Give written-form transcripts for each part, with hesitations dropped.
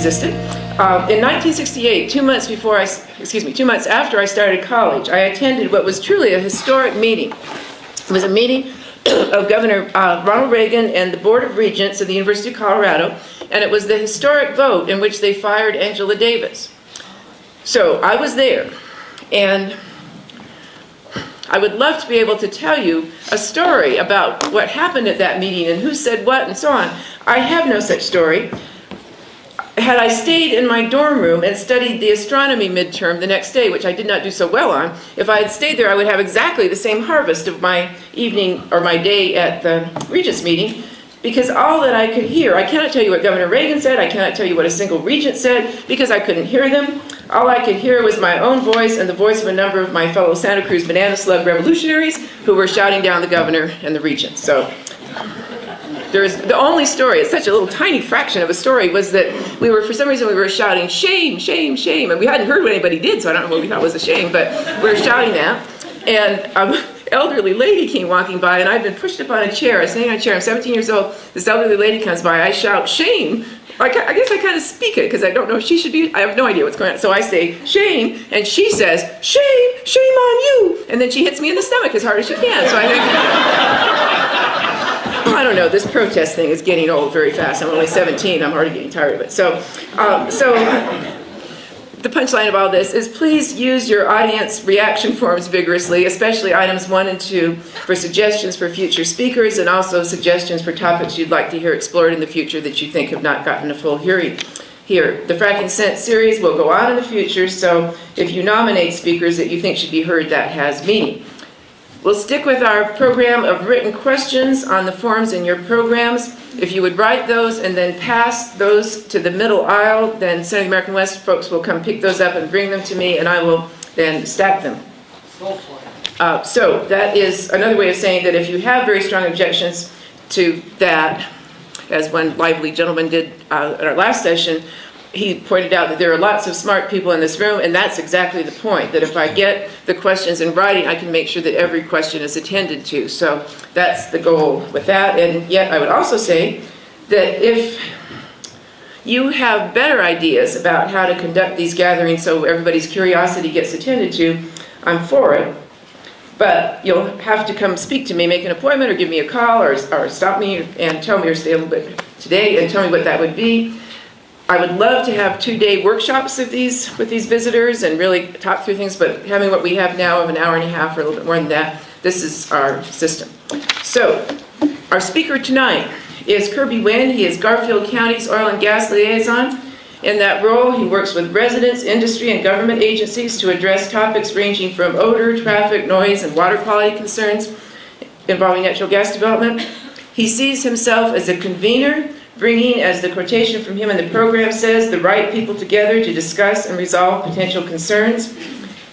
resisted. In 1968, 2 months after I started college, I attended what was truly a historic meeting. It was a meeting of Governor Ronald Reagan and the Board of Regents of the University of Colorado, and it was the historic vote in which they fired Angela Davis. So I was there, and I would love to be able to tell you a story about what happened at that meeting and who said what and so on. I have no such story. Had I stayed in my dorm room and studied the astronomy midterm the next day, which I did not do so well on, if I had stayed there, I would have exactly the same harvest of my evening or my day at the Regents meeting, because all that I could hear, I cannot tell you what Governor Reagan said, I cannot tell you what a single regent said, because I couldn't hear them. All I could hear was my own voice and the voice of a number of my fellow Santa Cruz banana slug revolutionaries who were shouting down the governor and the regents. So there's the only story, it's such a little tiny fraction of a story, was that for some reason we were shouting, shame, shame, shame. And we hadn't heard what anybody did, so I don't know what we thought was a shame, but we were shouting that. And an elderly lady came walking by, and I'd been pushed up on a chair. I was sitting on a chair, I'm 17 years old. This elderly lady comes by, I shout, shame. I guess I kind of speak it, because I don't know if she should be, I have no idea what's going on. So I say, shame, and she says, shame, shame on you. And then she hits me in the stomach as hard as she can. So I think, I don't know, this protest thing is getting old very fast. I'm only 17, I'm already getting tired of it. So the punchline of all this is please use your audience reaction forms vigorously, especially items 1 and 2, for suggestions for future speakers and also suggestions for topics you'd like to hear explored in the future that you think have not gotten a full hearing here. The FrackingSENSE series will go on in the future, so if you nominate speakers that you think should be heard, that has meaning. We'll stick with our program of written questions on the forms in your programs. If you would write those and then pass those to the middle aisle, then Center of the American West folks will come pick those up and bring them to me, and I will then stack them. So that is another way of saying that if you have very strong objections to that, as one lively gentleman did at our last session, he pointed out that there are lots of smart people in this room, and that's exactly the point, that if I get the questions in writing, I can make sure that every question is attended to. So that's the goal with that. And yet I would also say that if you have better ideas about how to conduct these gatherings so everybody's curiosity gets attended to, I'm for it. But you'll have to come speak to me, make an appointment, or give me a call, or stop me and tell me, or stay a little bit today and tell me what that would be. I would love to have 2-day workshops of these with these visitors and really talk through things, but having what we have now of an hour and a half or a little bit more than that, this is our system. So, our speaker tonight is Kirby Wynn. He is Garfield County's oil and gas liaison. In that role, he works with residents, industry, and government agencies to address topics ranging from odor, traffic, noise, and water quality concerns involving natural gas development. He sees himself as a convener, bringing, as the quotation from him in the program says, the right people together to discuss and resolve potential concerns.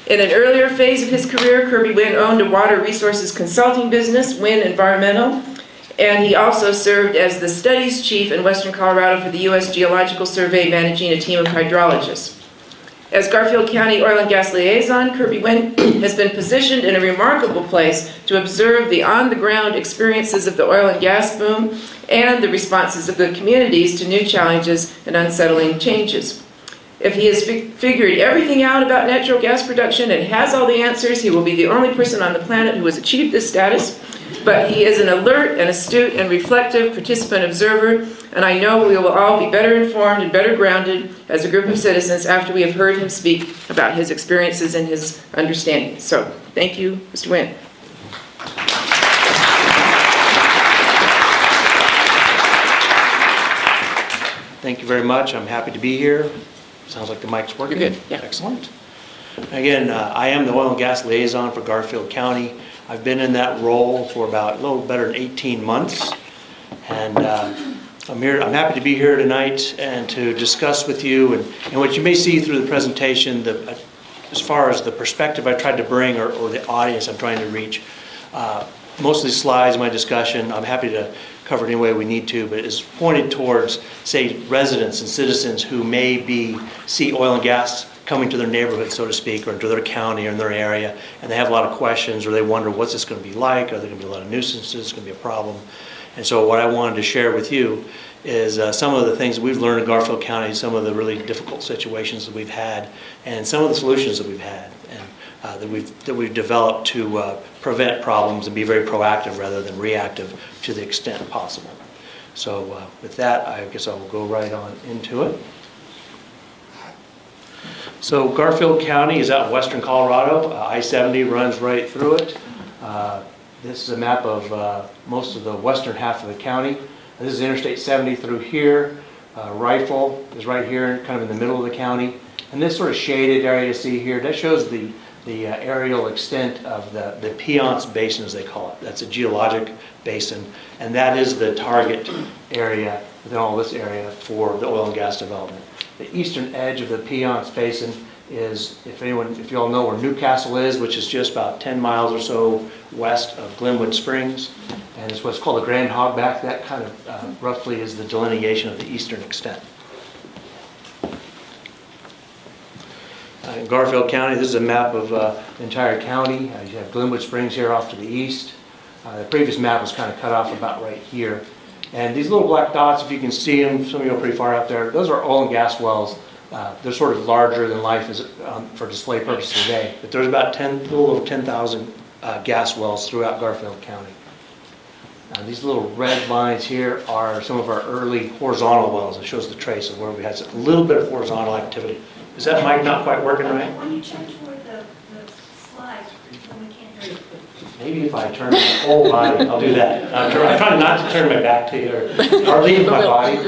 In an earlier phase of his career, Kirby Wynn owned a water resources consulting business, Wynn Environmental, and he also served as the studies chief in Western Colorado for the U.S. Geological Survey, managing a team of hydrologists. As Garfield County Oil and Gas Liaison, Kirby Wynn has been positioned in a remarkable place to observe the on-the-ground experiences of the oil and gas boom and the responses of the communities to new challenges and unsettling changes. If he has figured everything out about natural gas production and has all the answers, he will be the only person on the planet who has achieved this status. But he is an alert and astute and reflective participant observer, and I know we will all be better informed and better grounded as a group of citizens after we have heard him speak about his experiences and his understanding. So, thank you, Mr. Wynn. Thank you very much. I'm happy to be here. Sounds like the mic's working. You're good. Yeah. Excellent. Again, I am the oil and gas liaison for Garfield County. I've been in that role for about a little better than 18 months. And I'm happy to be here tonight and to discuss with you and what you may see through the presentation, as far as the perspective I tried to bring or the audience I'm trying to reach. Most of these slides, my discussion, I'm happy to cover it any way we need to, but it's pointed towards, say, residents and citizens who may see oil and gas coming to their neighborhood, so to speak, or to their county or in their area, and they have a lot of questions, or they wonder what's this going to be like, are there going to be a lot of nuisances, is it going to be a problem? And so what I wanted to share with you is some of the things that we've learned in Garfield County, some of the really difficult situations that we've had, and some of the solutions that we've had, and that we've developed to prevent problems and be very proactive rather than reactive to the extent possible. So with that, I guess I will go right on into it. So Garfield County is out in western Colorado. I-70 runs right through it. This is a map of most of the western half of the county. This is Interstate 70 through here. Rifle is right here, kind of in the middle of the county. And this sort of shaded area you see here, that shows the aerial extent of the Piance Basin, as they call it. That's a geologic basin, and that is the target area within all this area for the oil and gas development. The eastern edge of the Piance Basin is, if you all know where Newcastle is, which is just about 10 miles or so west of Glenwood Springs, and it's what's called the Grand Hogback. That kind of roughly is the delineation of the eastern extent. In Garfield County, this is a map of the entire county. You have Glenwood Springs here off to the east. The previous map was kind of cut off about right here. And these little black dots, if you can see them, some of you are pretty far out there, those are oil and gas wells. They're sort of larger than life is for display purposes today. But there's about a little over 10,000 gas wells throughout Garfield County. These little red lines here are some of our early horizontal wells. It shows the trace of where we had a little bit of horizontal activity. Is that mic not quite working right? When you change toward the slides, when we can't hear you. Maybe if I turn my whole body, I'll do that. I'm trying not to turn my back to you or leave my body.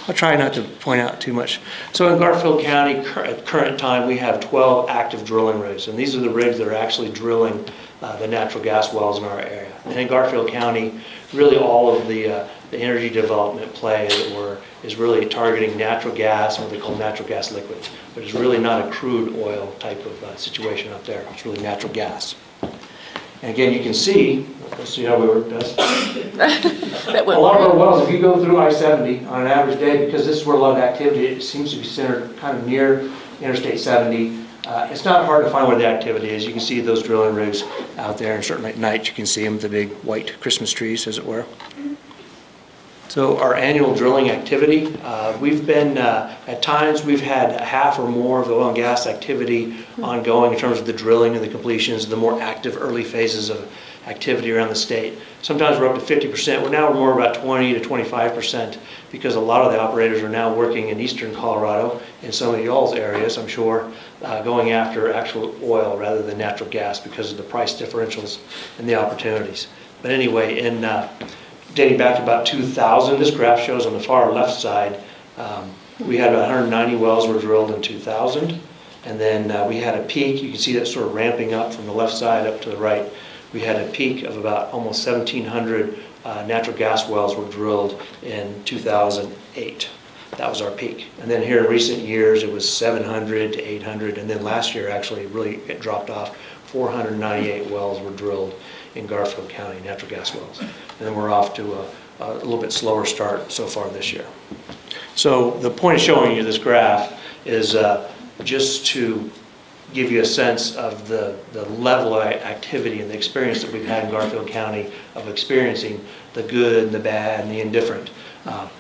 I'll try not to point out too much. So in Garfield County, at current time, we have 12 active drilling rigs, and these are the rigs that are actually drilling the natural gas wells in our area. And in Garfield County, really all of the energy development play, as it were, is really targeting natural gas, what they call natural gas liquids. But it's really not a crude oil type of situation up there. It's really natural gas. And again, you can see, let's see how we work this. A lot of our wells, if you go through I-70 on an average day, because this is where a lot of activity, it seems to be centered kind of near Interstate 70. It's not hard to find where the activity is. You can see those drilling rigs out there, and certainly at night you can see them, the big white Christmas trees, as it were. So our annual drilling activity, we've been, at times we've had half or more of the oil and gas activity ongoing in terms of the drilling and the completions, the more active early phases of activity around the state. Sometimes we're up to 50%. We're now more about 20 to 25% because a lot of the operators are now working in eastern Colorado, in some of y'all's areas, I'm sure, going after actual oil rather than natural gas because of the price differentials and the opportunities. But anyway, dating back to about 2000, this graph shows on the far left side, we had about 190 wells were drilled in 2000, and then we had a peak. You can see that sort of ramping up from the left side up to the right. We had a peak of about almost 1,700 natural gas wells were drilled in 2008. That was our peak. And then here in recent years, it was 700 to 800, and then last year actually really it dropped off. 498 wells were drilled in Garfield County, natural gas wells. And then we're off to a little bit slower start so far this year. So the point of showing you this graph is just to give you a sense of the level of activity and the experience that we've had in Garfield County of experiencing the good, the bad, and the indifferent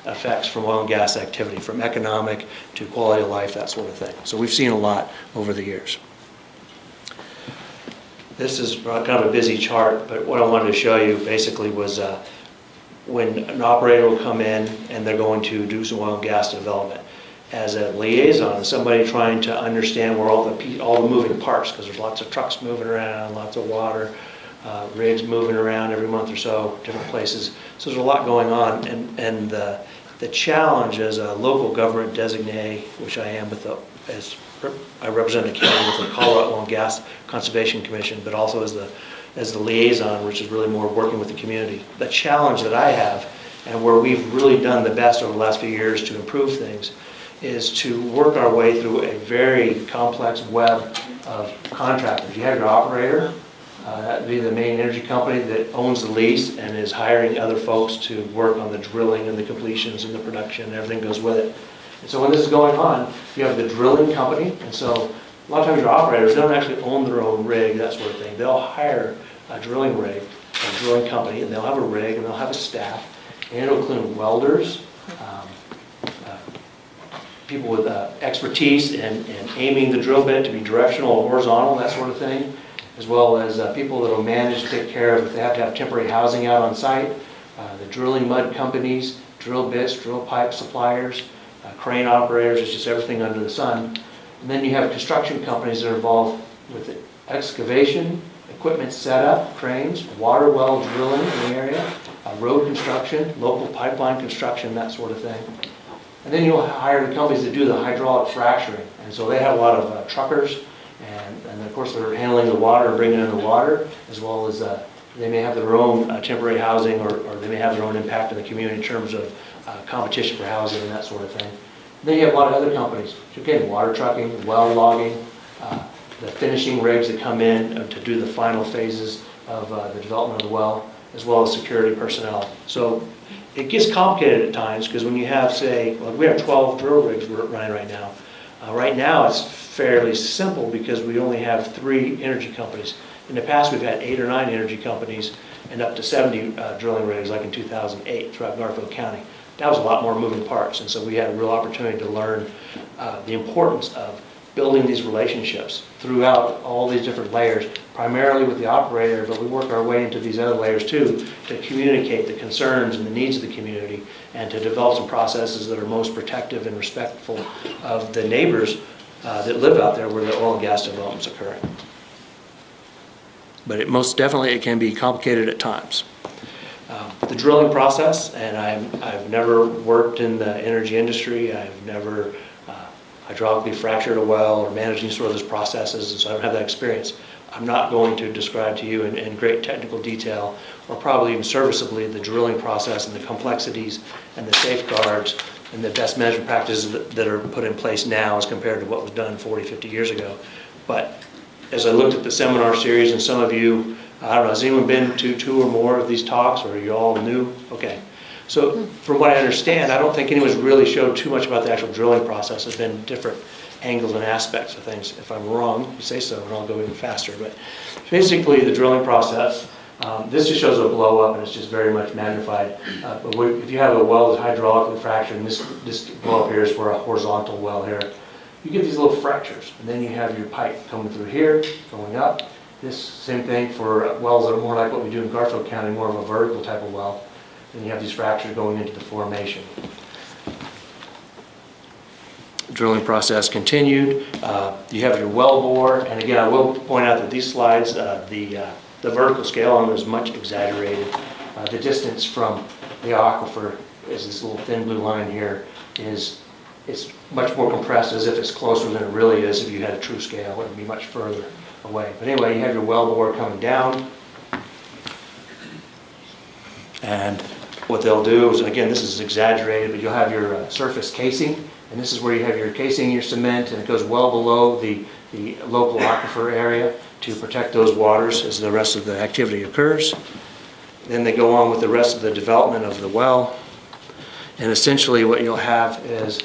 effects from oil and gas activity, from economic to quality of life, that sort of thing. So we've seen a lot over the years. This is kind of a busy chart, but what I wanted to show you basically was when an operator will come in and they're going to do some oil and gas development. As a liaison, somebody trying to understand where all the moving parts, because there's lots of trucks moving around, lots of water, rigs moving around every month or so, different places. So there's a lot going on, and the challenge as a local government designee, which I am as I represent the county with the Colorado Oil and Gas Conservation Commission, but also as the liaison, which is really more working with the community. The challenge that I have, and where we've really done the best over the last few years to improve things, is to work our way through a very complex web of contractors. You have your operator, that would be the main energy company that owns the lease and is hiring other folks to work on the drilling and the completions and the production and everything goes with it. And so when this is going on, you have the drilling company, and so a lot of times your operators don't actually own their own rig, that sort of thing. They'll hire a drilling rig a drilling company, and they'll have a rig, and they'll have a staff, and it'll include welders, people with expertise in aiming the drill bit to be directional or horizontal, that sort of thing, as well as people that will manage, take care of if they have to have temporary housing out on site, the drilling mud companies, drill bits, drill pipe suppliers, crane operators, it's just everything under the sun. And then you have construction companies that are involved with excavation, equipment setup, cranes, water well drilling in the area, road construction, local pipeline construction, that sort of thing. And then you'll hire the companies that do the hydraulic fracturing. And so they have a lot of truckers, and of course they're handling the water and bringing in the water, as well as they may have their own temporary housing, or they may have their own impact in the community in terms of competition for housing and that sort of thing. And then you have a lot of other companies, again, water trucking, well logging, the finishing rigs that come in to do the final phases of the development of the well, as well as security personnel. So it gets complicated at times, because when you have, say, well, we have 12 drill rigs we're running right now. Right now it's fairly simple because we only have 3 energy companies. In the past we've had 8 or 9 energy companies and up to 70 drilling rigs, like in 2008 throughout Garfield County. That was a lot more moving parts, and so we had a real opportunity to learn the importance of building these relationships throughout all these different layers, primarily with the operator, but we work our way into these other layers too, to communicate the concerns and the needs of the community, and to develop some processes that are most protective and respectful of the neighbors that live out there where the oil and gas development's occurring. But it most definitely, it can be complicated at times. The drilling process, and I've never worked in the energy industry, I've never hydraulically fractured a well or managing sort of those processes, and so I don't have that experience. I'm not going to describe to you in great technical detail, or probably even serviceably, the drilling process and the complexities and the safeguards and the best management practices that are put in place now as compared to what was done 40, 50 years ago. But as I looked at the seminar series, and some of you, I don't know, has anyone been to 2 or more of these talks, or are you all new? Okay. So from what I understand, I don't think anyone's really showed too much about the actual drilling process. There's been different angles and aspects of things. If I'm wrong, you say so, and I'll go even faster. But basically, the drilling process, this just shows a blow up, and it's just very much magnified. But if you have a well that's hydraulically fractured, and this blow up here is for a horizontal well here, you get these little fractures, and then you have your pipe coming through here, going up. This same thing for wells that are more like what we do in Garfield County, more of a vertical type of well. Then you have these fractures going into the formation. Drilling process continued. You have your well bore, and again, I will point out that these slides, the vertical scale on them is much exaggerated. The distance from the aquifer is this little thin blue line here. It's much more compressed, as if it's closer than it really is. If you had a true scale, it would be much further away. But anyway, you have your well bore coming down, and what they'll do is, again, this is exaggerated, but you'll have your surface casing, and this is where you have your casing, your cement, and it goes well below the local aquifer area to protect those waters as the rest of the activity occurs. Then they go on with the rest of the development of the well, and essentially what you'll have is,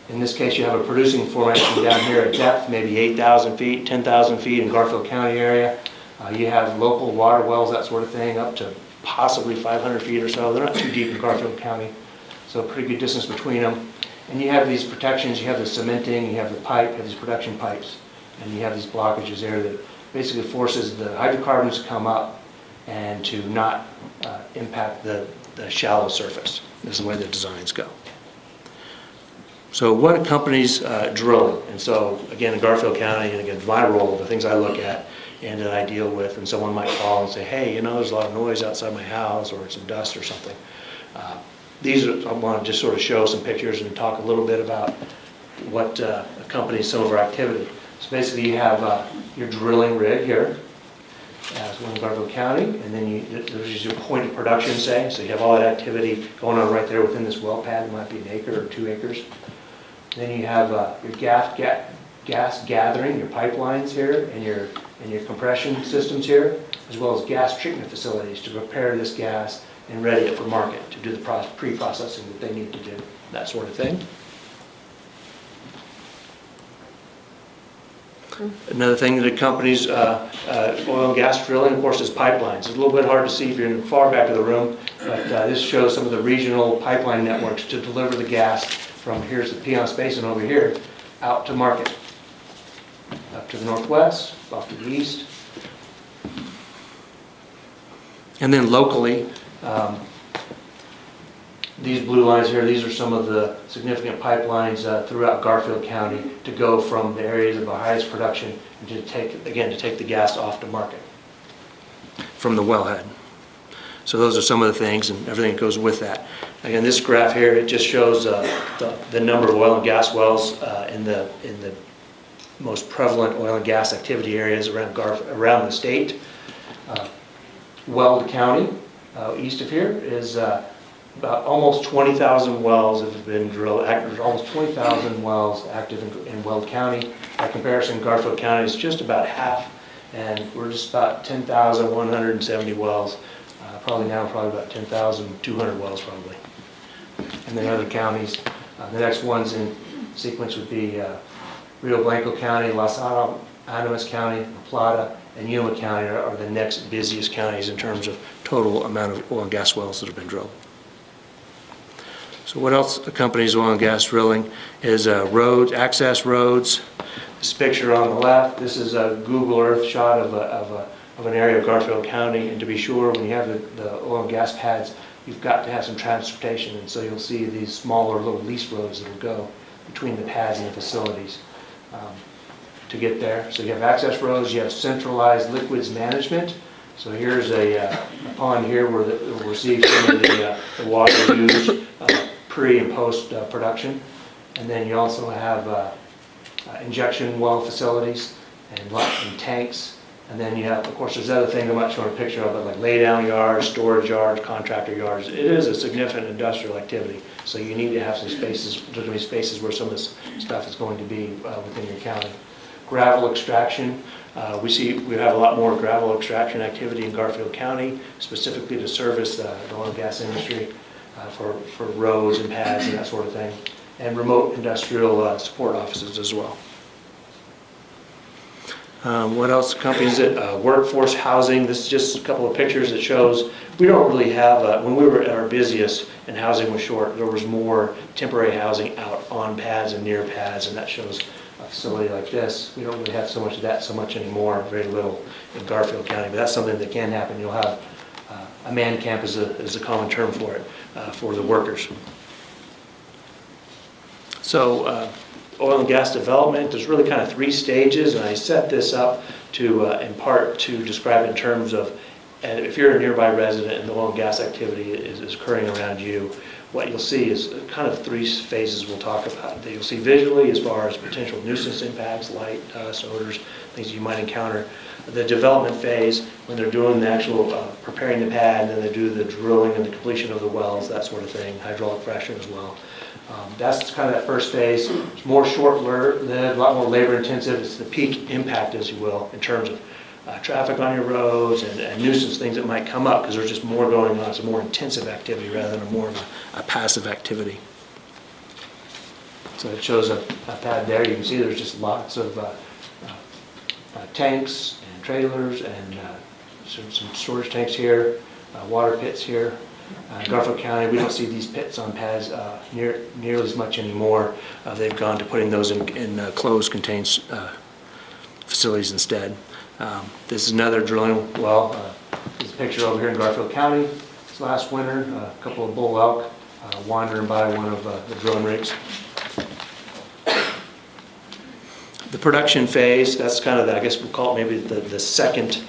in this case, you have a producing formation down here at depth, maybe 8,000 feet, 10,000 feet in Garfield County area. You have local water wells, that sort of thing, up to possibly 500 feet or so. They're not too deep in Garfield County, so a pretty good distance between them. And you have these protections, you have the cementing, you have the pipe, you have these production pipes, and you have these blockages there that basically forces the hydrocarbons to come up and to not impact the shallow surface. This is the way the designs go. So what accompanies drilling? And so again, in Garfield County, and again, my role, the things I look at and that I deal with, and someone might call and say, hey, you know, there's a lot of noise outside my house, or some dust or something. I want to just sort of show some pictures and talk a little bit about what accompanies some of our activity. So basically you have your drilling rig here, as one in Garfield County, and then there's your point of production, say, so you have all that activity going on right there within this well pad. It might be an acre or 2 acres. Then you have your gas gathering, your pipelines here, and your compression systems here, as well as gas treatment facilities to prepare this gas and ready it for market, to do the pre-processing that they need to do, that sort of thing. Another thing that accompanies oil and gas drilling, of course, is pipelines. It's a little bit hard to see if you're in the far back of the room, but this shows some of the regional pipeline networks to deliver the gas from here's the Piceance Basin over here out to market. Up to the northwest, off to the east. And then locally, these blue lines here, these are some of the significant pipelines throughout Garfield County to go from the areas of the highest production and to take the gas off to market from the wellhead. So those are some of the things and everything that goes with that. Again, this graph here, it just shows the number of oil and gas wells in the most prevalent oil and gas activity areas around the state. Boulder County, east of here, is about almost 20,000 wells have been drilled. There's almost 20,000 wells active in Weld County. By comparison, Garfield County is just about half, and we're just about 10,170 wells. Probably about 10,200 wells probably. And then other counties, the next ones in sequence would be Rio Blanco County, Los Animas County, La Plata, and Yuma County are the next busiest counties in terms of total amount of oil and gas wells that have been drilled. So what else accompanies oil and gas drilling is roads, access roads. This picture on the left, this is a Google Earth shot of an area of Garfield County, and to be sure, when you have the oil and gas pads, you've got to have some transportation, and so you'll see these smaller little lease roads that will go between the pads and the facilities to get there. So you have access roads, you have centralized liquids management. So here's a pond here where we'll receive some of the water used pre and post production. And then you also have injection well facilities and tanks. And then you have, of course, there's other things I'm not showing a picture of, but like laydown yards, storage yards, contractor yards. It is a significant industrial activity. So you need to have some spaces, there's going to be spaces where some of this stuff is going to be within your county. Gravel extraction. We have a lot more gravel extraction activity in Garfield County, specifically to service the oil and gas industry for roads and pads and that sort of thing, and remote industrial support offices as well. What else accompanies it? Workforce housing. This is just a couple of pictures that shows we don't really have, when we were at our busiest and housing was short, there was more temporary housing out on pads and near pads, and that shows a facility like this. We don't really have so much of that anymore, very little in Garfield County, but that's something that can happen. You'll have a man camp is a common term for it, for the workers. So oil and gas development, there's really kind of three stages, and I set this up to, in part, to describe in terms of if you're a nearby resident and the oil and gas activity is occurring around you, what you'll see is kind of three phases we'll talk about. That you'll see visually as far as potential nuisance impacts, light, dust, odors, things you might encounter. The development phase, when they're doing the actual preparing the pad, and then they do the drilling and the completion of the wells, that sort of thing, hydraulic fracturing as well. That's kind of that first phase. It's more short-lived, a lot more labor-intensive. It's the peak impact, as you will, in terms of traffic on your roads and nuisance things that might come up because there's just more going on. It's a more intensive activity rather than more of a passive activity. So it shows a pad there. You can see there's just lots of tanks and trailers and some storage tanks here, water pits here. Garfield County, we don't see these pits on pads nearly as much anymore. They've gone to putting those in closed contained facilities instead. This is another drilling well. This picture over here in Garfield County. This last winter, a couple of bull elk wandering by one of the drilling rigs. The production phase, that's kind of, I guess we'll call it maybe the second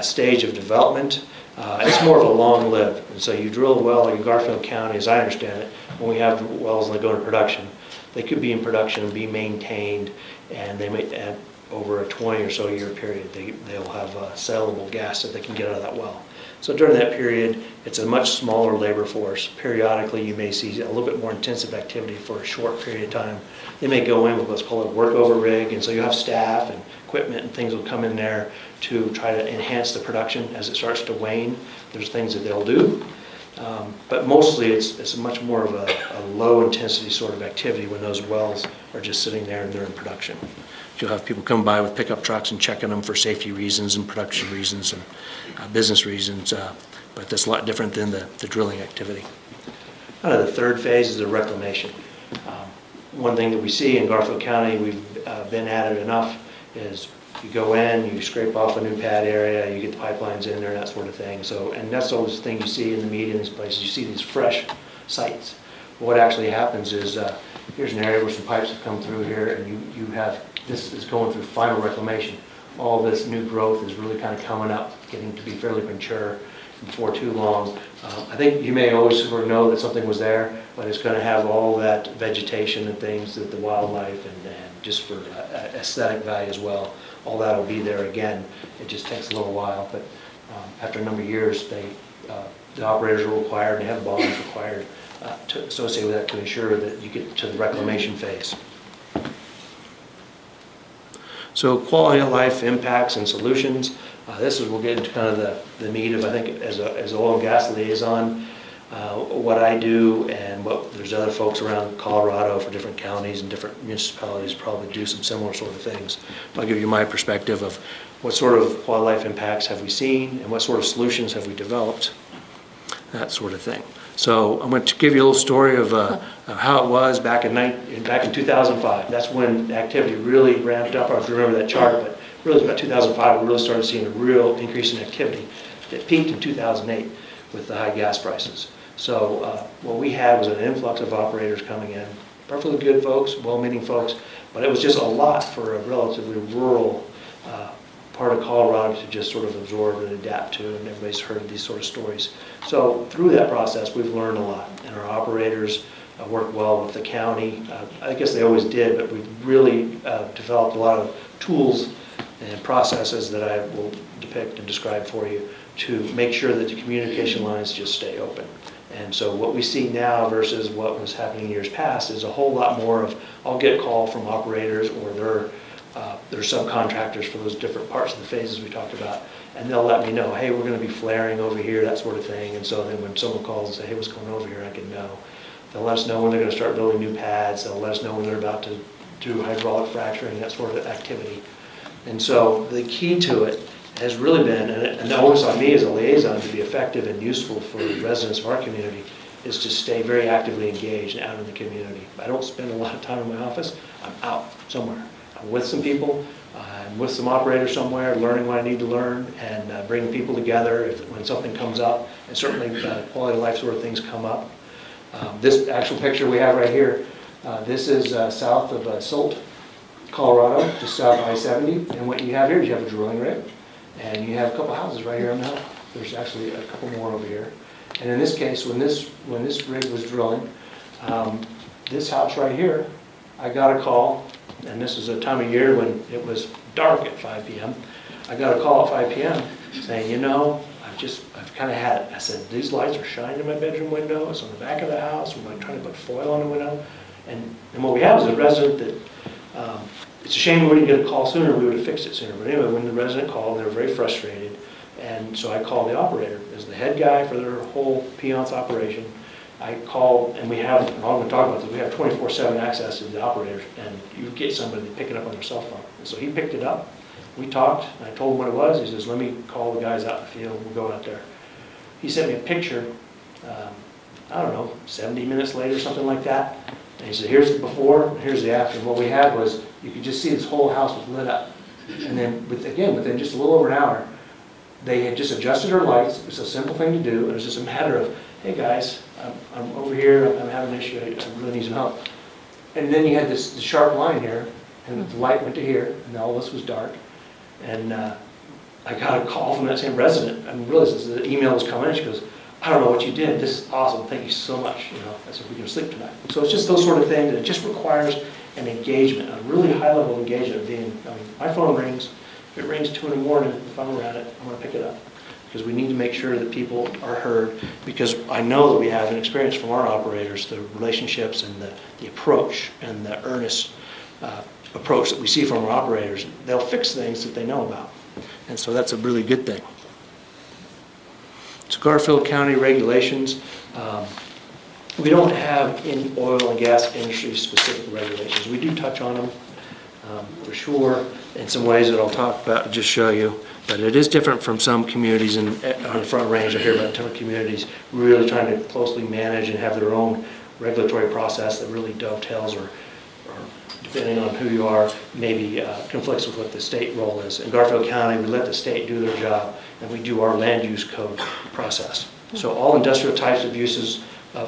stage of development. It's more of a long live, and so you drill a well like in Garfield County, as I understand it, when we have wells that go into production, they could be in production and be maintained, and they may add over a 20 or so year period, they'll have sellable gas that they can get out of that well. So during that period, it's a much smaller labor force. Periodically, you may see a little bit more intensive activity for a short period of time. They may go in with what's called a workover rig, and so you have staff and equipment and things will come in there to try to enhance the production as it starts to wane. There's things that they'll do. But mostly it's much more of a low intensity sort of activity when those wells are just sitting there and they're in production. You'll have people come by with pickup trucks and checking them for safety reasons and production reasons and business reasons, but that's a lot different than the drilling activity. The third phase is the reclamation. One thing that we see in Garfield County, we've been at it enough, is you go in, you scrape off a new pad area, you get the pipelines in there, that sort of thing. So, and that's always the thing you see in the media in these places. You see these fresh sites. What actually happens is here's an area where some pipes have come through here, and you have, this is going through final reclamation. All this new growth is really kind of coming up, getting to be fairly mature. Before too long, I think you may always sort of know that something was there, but it's going to have all that vegetation and things, that the wildlife and just for aesthetic value as well. All that will be there again. It just takes a little while, but after a number of years, the operators are required and have bonds required to associate with that to ensure that you get to the reclamation phase. So quality of life impacts and solutions. This is, we'll get into kind of the meat of, I think, as an oil and gas liaison, what I do and what there's other folks around Colorado for different counties and different municipalities probably do some similar sort of things. I'll give you my perspective of what sort of quality of life impacts have we seen and what sort of solutions have we developed, that sort of thing. So I'm going to give you a little story of how it was back in 2005. That's when activity really ramped up. I don't remember that chart, but really it was about 2005 we really started seeing a real increase in activity that peaked in 2008 with the high gas prices. So what we had was an influx of operators coming in, perfectly good folks, well-meaning folks, but it was just a lot for a relatively rural part of Colorado to just sort of absorb and adapt to, and everybody's heard these sort of stories. So through that process, we've learned a lot, and our operators work well with the county. I guess they always did, but we've really developed a lot of tools and processes that I will depict and describe for you to make sure that the communication lines just stay open. And so what we see now versus what was happening in years past is a whole lot more of, I'll get a call from operators or their subcontractors for those different parts of the phases we talked about, and they'll let me know, hey, we're going to be flaring over here, that sort of thing. And so then when someone calls and say, hey, what's going on over here, I can know. They'll let us know when they're going to start building new pads. They'll let us know when they're about to do hydraulic fracturing, that sort of activity. And so the key to it has really been, and the onus on me as a liaison to be effective and useful for the residents of our community, is to stay very actively engaged and out in the community. I don't spend a lot of time in my office. I'm out somewhere. I'm with some people. I'm with some operators somewhere, learning what I need to learn, and bringing people together when something comes up, and certainly quality of life sort of things come up. This actual picture we have right here, this is south of Solt, Colorado, just south of I-70. And what you have here is you have a drilling rig, and you have a couple houses right here on the hill. There's actually a couple more over here. And in this case, when this rig was drilling, this house right here, I got a call, and this is a time of year when it was dark at 5 p.m. I got a call at 5 p.m. saying, you know, I've kind of had it. I said, these lights are shining in my bedroom window. It's on the back of the house. We're trying to put foil on the window. And what we have is a resident that, it's a shame we didn't get a call sooner. We would have fixed it sooner. But anyway, when the resident called, they were very frustrated. And so I called the operator as the head guy for their whole Peonce operation. I called, and we have, and all I'm going to talk about this, we have 24/7 access to the operators, and you get somebody to pick it up on their cell phone. And so he picked it up. We talked, and I told him what it was. He says, let me call the guys out in the field. We'll go out there. He sent me a picture, I don't know, 70 minutes later, something like that. And he said, here's the before, and here's the after. And what we had was, you could just see this whole house was lit up. And then, within just a little over an hour, they had just adjusted our lights. It was a simple thing to do. It was just a matter of, hey guys, I'm over here, I'm having an issue, I really need some help. And then you had this sharp line here, and the light went to here, and all this was dark. And I got a call from that same resident. I realized the email was coming in. She goes, I don't know what you did. This is awesome. Thank you so much. You know, I said, we can sleep tonight. So it's just those sort of things. It just requires an engagement, a really high level of engagement. My phone rings. If it rings 2 in the morning, if I'm around it, I'm going to pick it up. Because we need to make sure that people are heard. Because I know that we have an experience from our operators, the relationships and the approach and the earnest approach that we see from our operators. They'll fix things that they know about. And so that's a really good thing. So Garfield County regulations. We don't have any oil and gas industry specific regulations. We do touch on them for sure in some ways that I'll talk about and just show you. But it is different from some communities on the Front Range. I hear about different communities really trying to closely manage and have their own regulatory process that really dovetails or depending on who you are, maybe conflicts with what the state role is. In Garfield County, we let the state do their job and we do our land use code process. So all industrial types of uses,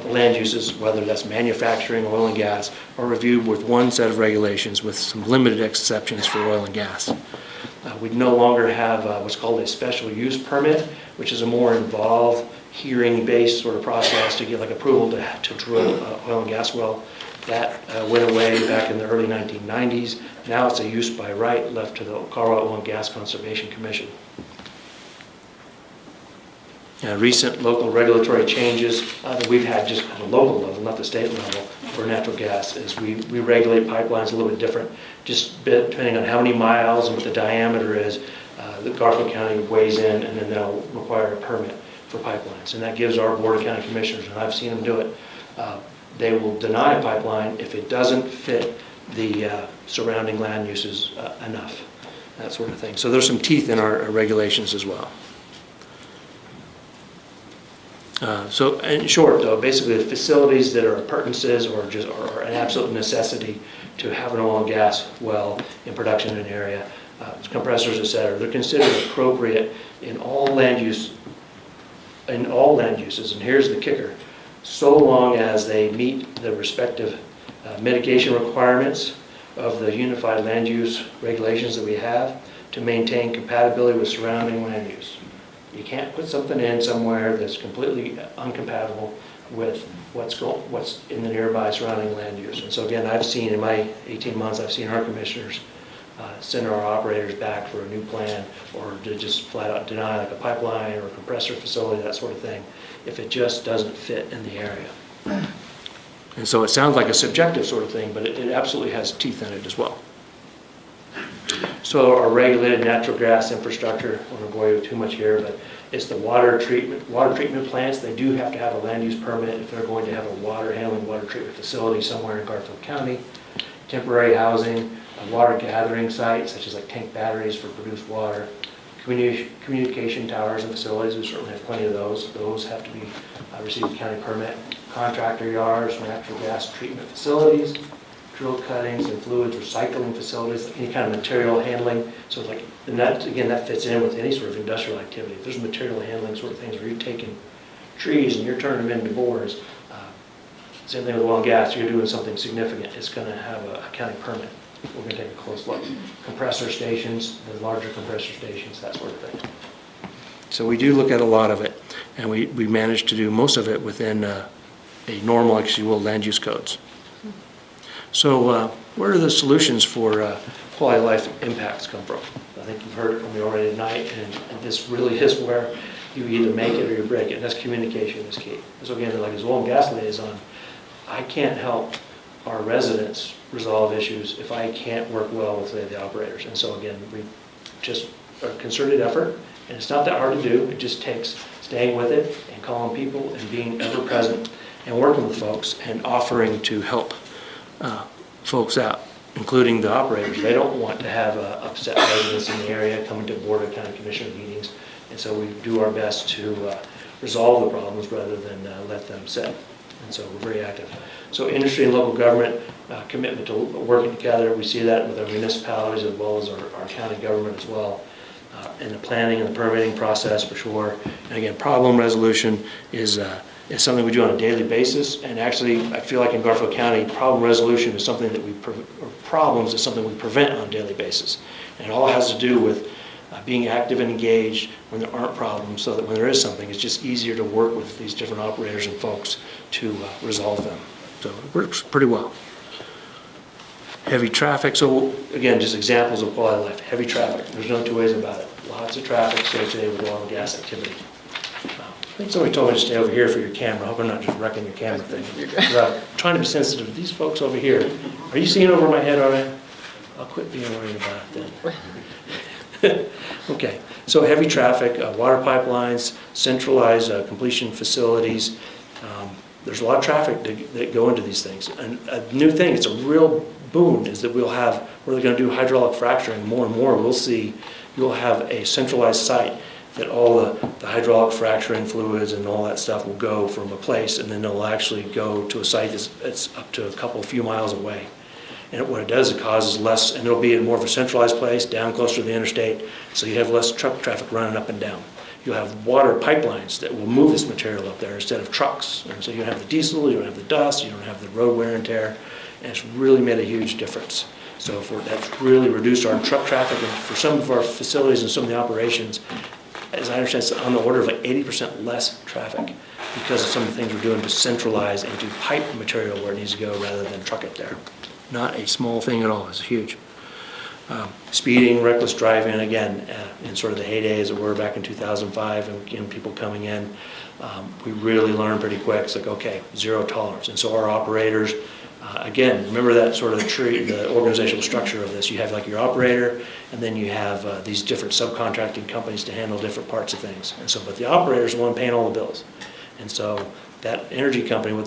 land uses, whether that's manufacturing, oil and gas, are reviewed with one set of regulations with some limited exceptions for oil and gas. We no longer have what's called a special use permit, which is a more involved hearing-based sort of process to get like approval to drill an oil and gas well. That went away back in the early 1990s. Now it's a use by right left to the Colorado Oil and Gas Conservation Commission. Recent local regulatory changes that we've had just at a local level, not the state level, for natural gas is we regulate pipelines a little bit different, just depending on how many miles and what the diameter is. The Garfield County weighs in and then they'll require a permit for pipelines. And that gives our Boulder County commissioners, and I've seen them do it, they will deny a pipeline if it doesn't fit the surrounding land uses enough, that sort of thing. So there's some teeth in our regulations as well. So in short though, basically the facilities that are appurtenances or just are an absolute necessity to have an oil and gas well in production in an area, compressors, etc., they're considered appropriate in all land uses. And here's the kicker: so long as they meet the respective mitigation requirements of the unified land use regulations that we have to maintain compatibility with surrounding land use. You can't put something in somewhere that's completely uncompatible with what's in the nearby surrounding land use. And so again, I've seen in my 18 months, I've seen our commissioners send our operators back for a new plan or to just flat out deny like a pipeline or a compressor facility, that sort of thing, if it just doesn't fit in the area. And so it sounds like a subjective sort of thing, but it absolutely has teeth in it as well. So our regulated natural gas infrastructure, I won't go into too much here, but it's the water treatment plants. They do have to have a land use permit if they're going to have a water treatment facility somewhere in Garfield County. Temporary housing, water gathering sites such as like tank batteries for produced water, communication towers and facilities. We certainly have plenty of those. Those have to be receive a county permit. Contractor yards, natural gas treatment facilities, drill cuttings and fluids recycling facilities, any kind of material handling. So like, and that again, that fits in with any sort of industrial activity. If there's material handling sort of things where you're taking trees and you're turning them into boards, same thing with oil and gas, you're doing something significant, it's going to have a county permit. We're going to take a close look. Compressor stations, the larger compressor stations, that sort of thing. So we do look at a lot of it, and we manage to do most of it within a normal, if you will, land use codes. So where do the solutions for quality of life impacts come from? I think you've heard it from me already tonight, and this really is where you either make it or you break it. That's communication is key. So again, like as oil and gas liaison, I can't help our residents resolve issues if I can't work well with the operators. And so again, we just a concerted effort, and it's not that hard to do. It just takes staying with it and calling people and being ever present and working with folks and offering to help folks out, including the operators. They don't want to have upset residents in the area coming to Boulder County Commissioner meetings, and so we do our best to resolve the problems rather than let them sit. And so we're very active. So industry and local government commitment to working together, we see that with our municipalities as well as our county government as well. In the planning and the permitting process for sure. And again, problem resolution is something we do on a daily basis. And actually, I feel like in Garfield County, problem resolution is something that problems is something we prevent on a daily basis. And it all has to do with being active and engaged when there aren't problems, so that when there is something, it's just easier to work with these different operators and folks to resolve them. So it works pretty well. Heavy traffic, so again, just examples of quality of life. Heavy traffic, there's no two ways about it. Lots of traffic associated with oil and gas activity. I think somebody told me to stay over here for your camera. I hope I'm not just wrecking your camera thing. I'm trying to be sensitive to these folks over here. Are you seeing over my head already? I'll quit being worried about it then. Okay, so heavy traffic, water pipelines, centralized completion facilities. There's a lot of traffic that go into these things. And a new thing, it's a real boon, is that we're going to do hydraulic fracturing more and more. You'll have a centralized site that all the hydraulic fracturing fluids and all that stuff will go from a place, and then they'll actually go to a site that's up to a few miles away. And what it does, it causes less, and it'll be in more of a centralized place, down closer to the interstate, so you have less truck traffic running up and down. You'll have water pipelines that will move this material up there instead of trucks. And so you don't have the diesel, you don't have the dust, you don't have the road wear and tear, and it's really made a huge difference. So that's really reduced our truck traffic, and for some of our facilities and some of the operations, as I understand, it's on the order of like 80% less traffic because of some of the things we're doing to centralize and to pipe material where it needs to go rather than truck it there. Not a small thing at all, it's huge. Speeding, reckless driving, again, in sort of the heydays that were back in 2005 and people coming in, we really learned pretty quick. It's like, okay, zero tolerance. And so our operators, again, remember that sort of the organizational structure of this. You have like your operator, and then you have these different subcontracting companies to handle different parts of things. And so, but the operator is the one paying all the bills. And so that energy company, what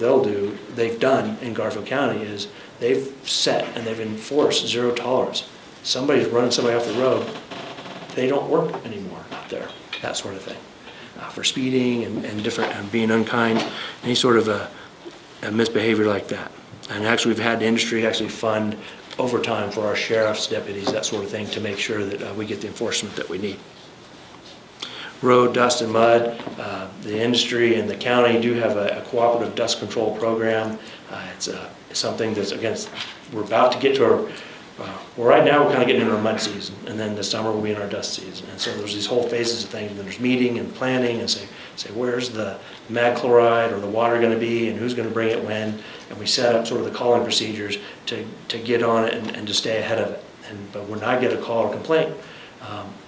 they've done in Garfield County is they've set and they've enforced zero tolerance. Somebody's running somebody off the road, they don't work anymore out there, that sort of thing. For speeding and different, and being unkind, any sort of a misbehavior like that. And actually we've had the industry actually fund overtime for our sheriff's deputies, that sort of thing, to make sure that we get the enforcement that we need. Road, dust, and mud. The industry and the county do have a cooperative dust control program. It's something that's, again, we're about to get to our, well, right now we're kind of getting into our mud season, and then this summer we'll be in our dust season. And so there's these whole phases of things, and there's meeting and planning and say where's the mag chloride or the water going to be and who's going to bring it when, and we set up sort of the calling procedures to get on it and to stay ahead of it. But when I get a call or complaint,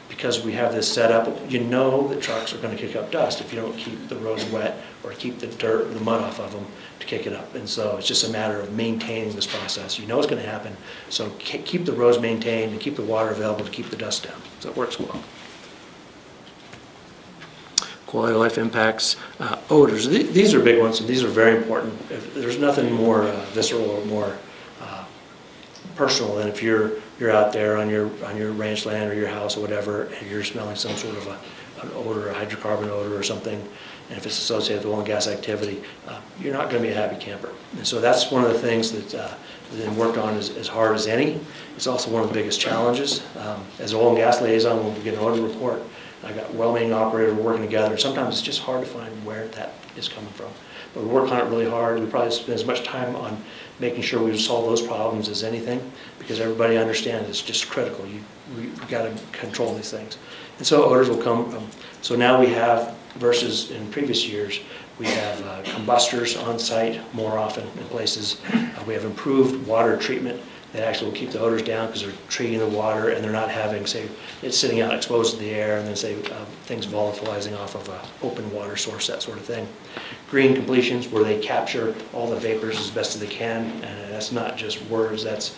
because we have this set up, you know that trucks are going to kick up dust if you don't keep the roads wet or keep the dirt or the mud off of them to kick it up. And so it's just a matter of maintaining this process. You know it's going to happen, so keep the roads maintained and keep the water available to keep the dust down. So it works well. Quality of life impacts, odors. These are big ones, and these are very important. There's nothing more visceral or more personal than if you're out there on your ranch land or your house or whatever, and you're smelling some sort of an odor, a hydrocarbon odor or something, and if it's associated with oil and gas activity, you're not going to be a happy camper. And so that's one of the things that been worked on as hard as any. It's also one of the biggest challenges. As oil and gas liaison, when we get an odor report, I got well main operator working together. Sometimes it's just hard to find where that is coming from. But we work on it really hard. We probably spend as much time on making sure we solve those problems as anything, because everybody understands it's just critical. We've got to control these things. And so odors will come. So now we have, versus in previous years, we have combustors on site more often in places. We have improved water treatment that actually will keep the odors down because they're treating the water and they're not having, say, it's sitting out exposed to the air and then, say, things volatilizing off of an open water source, that sort of thing. Green completions, where they capture all the vapors as best as they can, and that's not just words, that's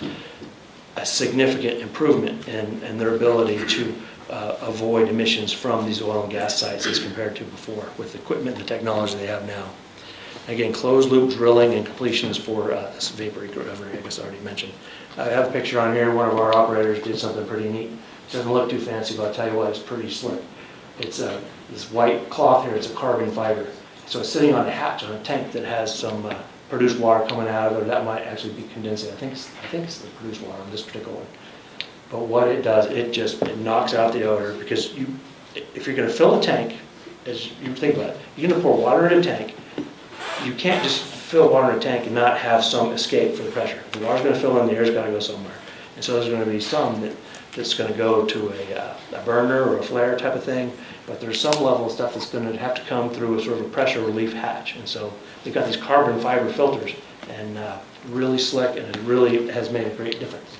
a significant improvement in their ability to avoid emissions from these oil and gas sites as compared to before with the equipment and the technology they have now. Again, closed loop drilling and completions for this vapor recovery, I guess I already mentioned. I have a picture on here. One of our operators did something pretty neat. It doesn't look too fancy, but I'll tell you what, it's pretty slick. It's this white cloth here, it's a carbon fiber. So it's sitting on a hatch on a tank that has some produced water coming out of it. That might actually be condensing. I think it's the produced water on this particular one. But what it does, it knocks out the odor, because if you're going to fill a tank, as you think about it, you're going to pour water in a tank. You can't just fill water in a tank and not have some escape for the pressure. The water's going to fill in, the air's got to go somewhere. And so there's going to be some that's going to go to a burner or a flare type of thing, but there's some level of stuff that's going to have to come through a sort of a pressure relief hatch. And so they've got these carbon fiber filters, and really slick, and it really has made a great difference.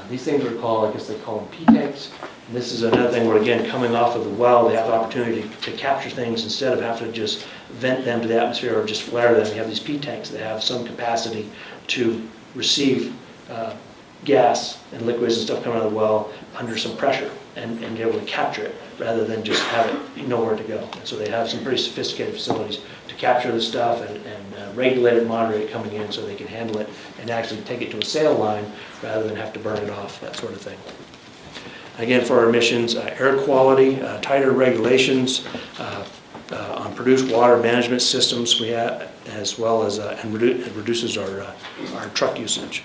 These things are called, I guess they call them P-tanks. And this is another thing where, again, coming off of the well, they have the opportunity to capture things instead of having to just vent them to the atmosphere or just flare them. You have these P-tanks that have some capacity to receive gas and liquids and stuff coming out of the well under some pressure and be able to capture it rather than just have it nowhere to go. And so they have some pretty sophisticated facilities to capture the stuff and regulate it and moderate it coming in so they can handle it and actually take it to a sale line rather than have to burn it off, that sort of thing. Again, for our emissions, air quality, tighter regulations on produced water management systems we have, as well as and it reduces our truck usage.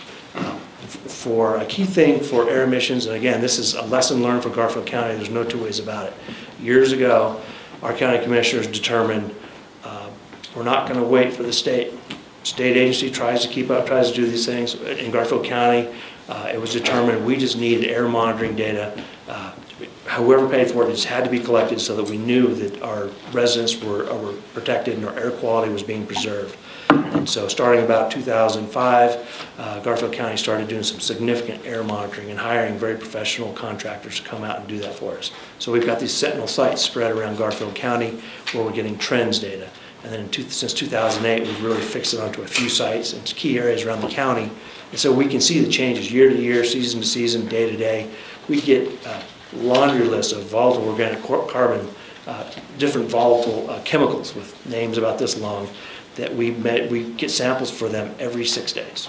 For a key thing for air emissions, and again, this is a lesson learned for Garfield County, there's no two ways about it. Years ago, our county commissioners determined we're not going to wait for the state. State agency tries to keep up, tries to do these things. In Garfield County, it was determined we just needed air monitoring data. Whoever paid for it just had to be collected so that we knew that our residents were protected and our air quality was being preserved. And so starting about 2005, Garfield County started doing some significant air monitoring and hiring very professional contractors to come out and do that for us. So we've got these sentinel sites spread around Garfield County where we're getting trends data. And then since 2008, we've really fixed it onto a few sites and key areas around the county. And so we can see the changes year to year, season to season, day to day. We get laundry lists of volatile organic carbon, different volatile chemicals with names about this long that we get samples for them every 6 days.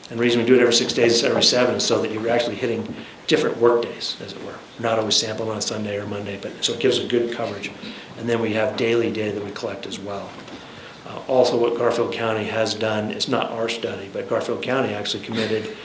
And the reason we do it every 6 days is every 7 is so that you're actually hitting different work days, as it were. We're not always sampling on a Sunday or Monday, but so it gives a good coverage. And then we have daily data that we collect as well. Also, what Garfield County has done, it's not our study, but Garfield County actually committed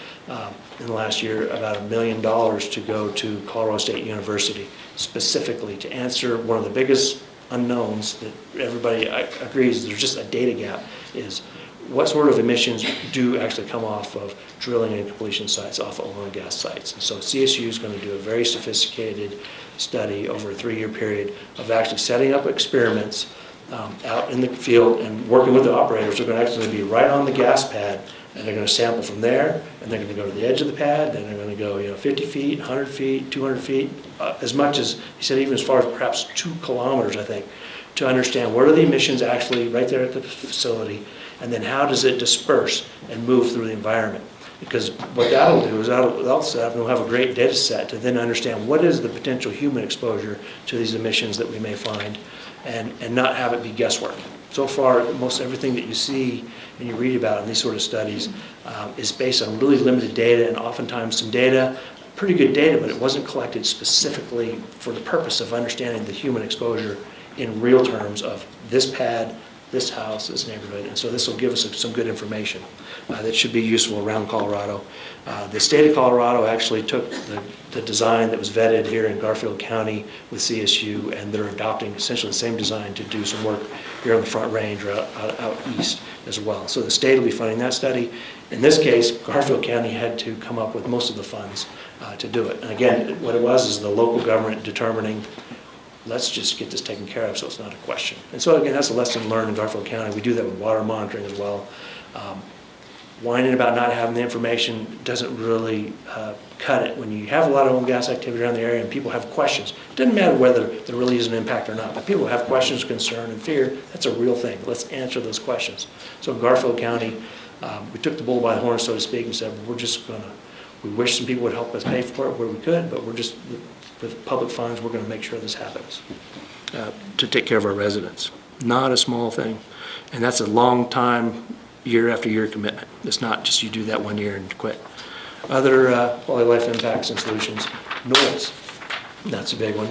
in the last year about $1 million to go to Colorado State University specifically to answer one of the biggest unknowns that everybody agrees there's just a data gap is what sort of emissions do actually come off of drilling and completion sites, off of oil and gas sites. And so CSU is going to do a very sophisticated study over a 3-year period of actually setting up experiments out in the field and working with the operators. They're going to actually be right on the gas pad and they're going to sample from there and they're going to go to the edge of the pad and they're going to go 50 feet, 100 feet, 200 feet, as much as, he said, even as far as perhaps 2 kilometers, I think, to understand what are the emissions actually right there at the facility and then how does it disperse and move through the environment. Because what that'll do is we'll have a great data set to then understand what is the potential human exposure to these emissions that we may find and not have it be guesswork. So far, most everything that you see and you read about in these sort of studies is based on really limited data and oftentimes some data, pretty good data, but it wasn't collected specifically for the purpose of understanding the human exposure in real terms of this pad, this house, this neighborhood. And so this will give us some good information that should be useful around Colorado. The state of Colorado actually took the design that was vetted here in Garfield County with CSU, and they're adopting essentially the same design to do some work here on the Front Range or out east as well. So the state will be funding that study. In this case, Garfield County had to come up with most of the funds to do it. And again, what it was is the local government determining, let's just get this taken care of so it's not a question. And so again, that's a lesson learned in Garfield County. We do that with water monitoring as well. Whining about not having the information doesn't really cut it. When you have a lot of oil and gas activity around the area and people have questions, it doesn't matter whether there really is an impact or not, but people have questions, concern, and fear. That's a real thing. Let's answer those questions. So in Garfield County, we took the bull by the horn, so to speak, and said, we wish some people would help us pay for it where we could, but with public funds, we're going to make sure this happens to take care of our residents. Not a small thing. And that's a long time, year after year commitment. It's not just you do that 1 year and quit. Other quality of life impacts and solutions. Noise, that's a big one.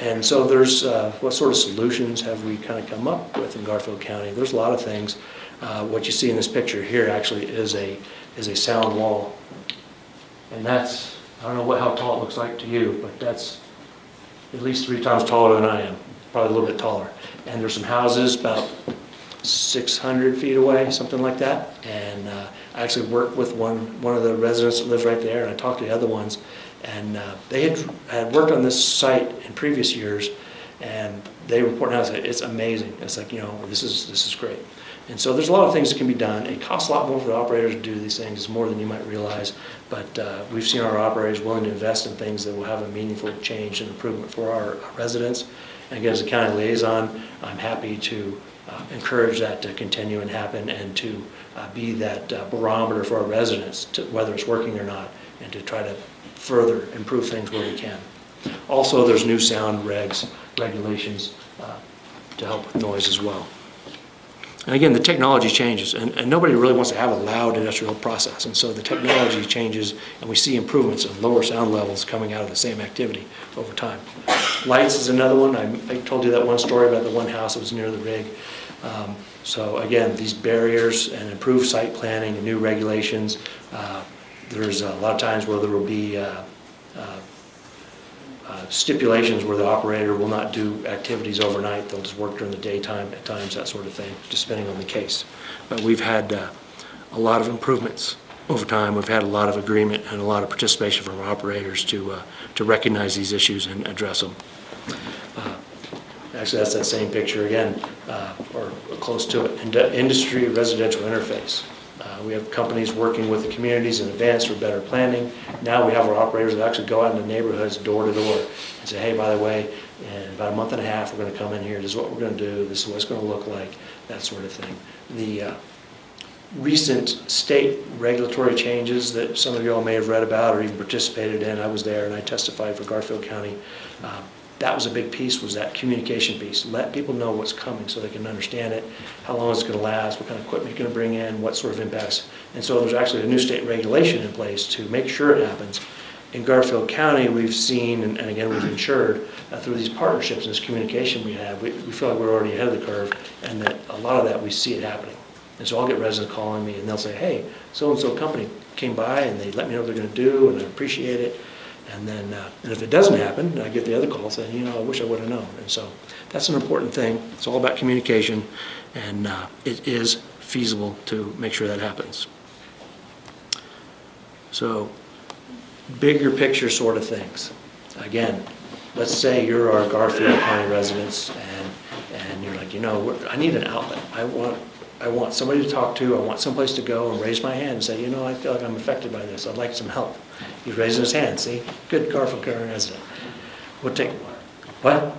And so there's, what sort of solutions have we kind of come up with in Garfield County? There's a lot of things. What you see in this picture here actually is a sound wall. And that's, I don't know how tall it looks like to you, but that's at least 3 times taller than I am, probably a little bit taller. And there's some houses about 600 feet away, something like that. And I actually worked with one of the residents that lives right there, and I talked to the other ones. And they had worked on this site in previous years, and they report now, it's amazing. It's like, this is great. And so there's a lot of things that can be done. It costs a lot more for the operators to do these things. It's more than you might realize. But we've seen our operators willing to invest in things that will have a meaningful change and improvement for our residents. And again, as a county liaison, I'm happy to encourage that to continue and happen, and to be that barometer for our residents, to whether it's working or not, and to try to further improve things where we can. Also, there's new sound regulations to help with noise as well. And again, the technology changes, and nobody really wants to have a loud industrial process, and so the technology changes, and we see improvements in lower sound levels coming out of the same activity over time. Lights is another one. I told you that one story about the one house that was near the rig. So again, these barriers and improved site planning and new regulations, there's a lot of times where there will be stipulations where the operator will not do activities overnight. They'll just work during the daytime at times, that sort of thing, just depending on the case. But we've had a lot of improvements over time. We've had a lot of agreement and a lot of participation from our operators to recognize these issues and address them. Actually, that's that same picture again, or close to it. Industry residential interface. We have companies working with the communities in advance for better planning. Now we have our operators that actually go out in the neighborhoods door to door and say, hey, by the way, in about a month and a half, we're going to come in here. This is what we're going to do. This is what it's going to look like, that sort of thing. The recent state regulatory changes that some of you all may have read about or even participated in, I was there and I testified for Garfield County. That was a big piece, was that communication piece. Let people know what's coming so they can understand it, how long it's going to last, what kind of equipment you're going to bring in, what sort of impacts. And so there's actually a new state regulation in place to make sure it happens. In Garfield County, we've seen, and again, we've ensured through these partnerships and this communication we have, we feel like we're already ahead of the curve, and that a lot of that we see it happening. And so I'll get residents calling me and they'll say, hey, so-and-so company came by and they let me know what they're going to do and I appreciate it. And then, and if it doesn't happen, I get the other call saying, you know, I wish I would have known. And so that's an important thing. It's all about communication, and it is feasible to make sure that happens. So, bigger picture sort of things. Again, let's say you're our Garfield County residents, and you're like, you know, I need an outlet. I want somebody to talk to. I want someplace to go and raise my hand and say, you know, I feel like I'm affected by this. I'd like some help. He's raising his hand. See, good Garfield County resident. We'll take what?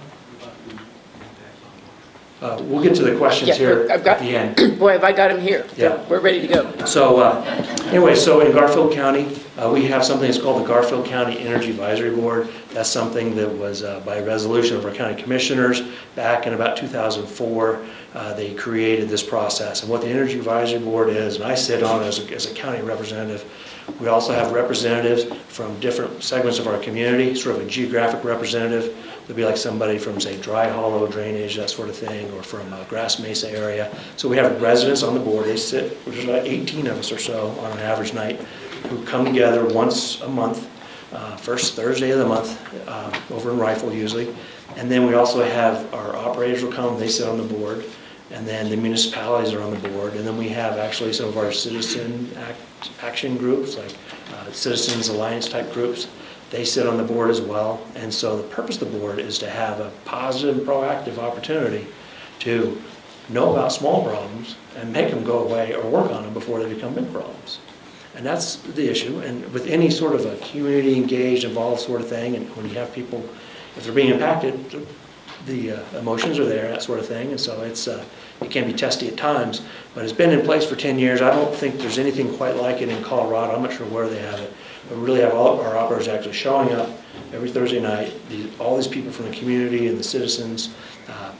We'll get to the questions here I've got, at the end. Boy, have I got him here. Yeah. We're ready to go. So anyway, so in Garfield County, we have something that's called the Garfield County Energy Advisory Board. That's something that was by resolution of our county commissioners back in about 2004. They created this process. And what the Energy Advisory Board is, and I sit on as a county representative, we also have representatives from different segments of our community, sort of a geographic representative. There'll be like somebody from, say, Dry Hollow drainage, that sort of thing, or from Grass Mesa area. So we have residents on the board. They sit, there's about 18 of us or so on an average night, who come together once a month, first Thursday of the month, over in Rifle usually. And then we also have our operators will come, they sit on the board, and then the municipalities are on the board, and then we have actually some of our citizen action groups, like Citizens Alliance type groups. They sit on the board as well, and so the purpose of the board is to have a positive and proactive opportunity to know about small problems and make them go away or work on them before they become big problems. And that's the issue. And with any sort of a community engaged, involved sort of thing, and when you have people, if they're being impacted, the emotions are there, that sort of thing. And so it's it can be testy at times, but it's been in place for 10 years. I don't think there's anything quite like it in Colorado. I'm not sure where they have it. But we really have all of our operators actually showing up every Thursday night, all these people from the community and the citizens,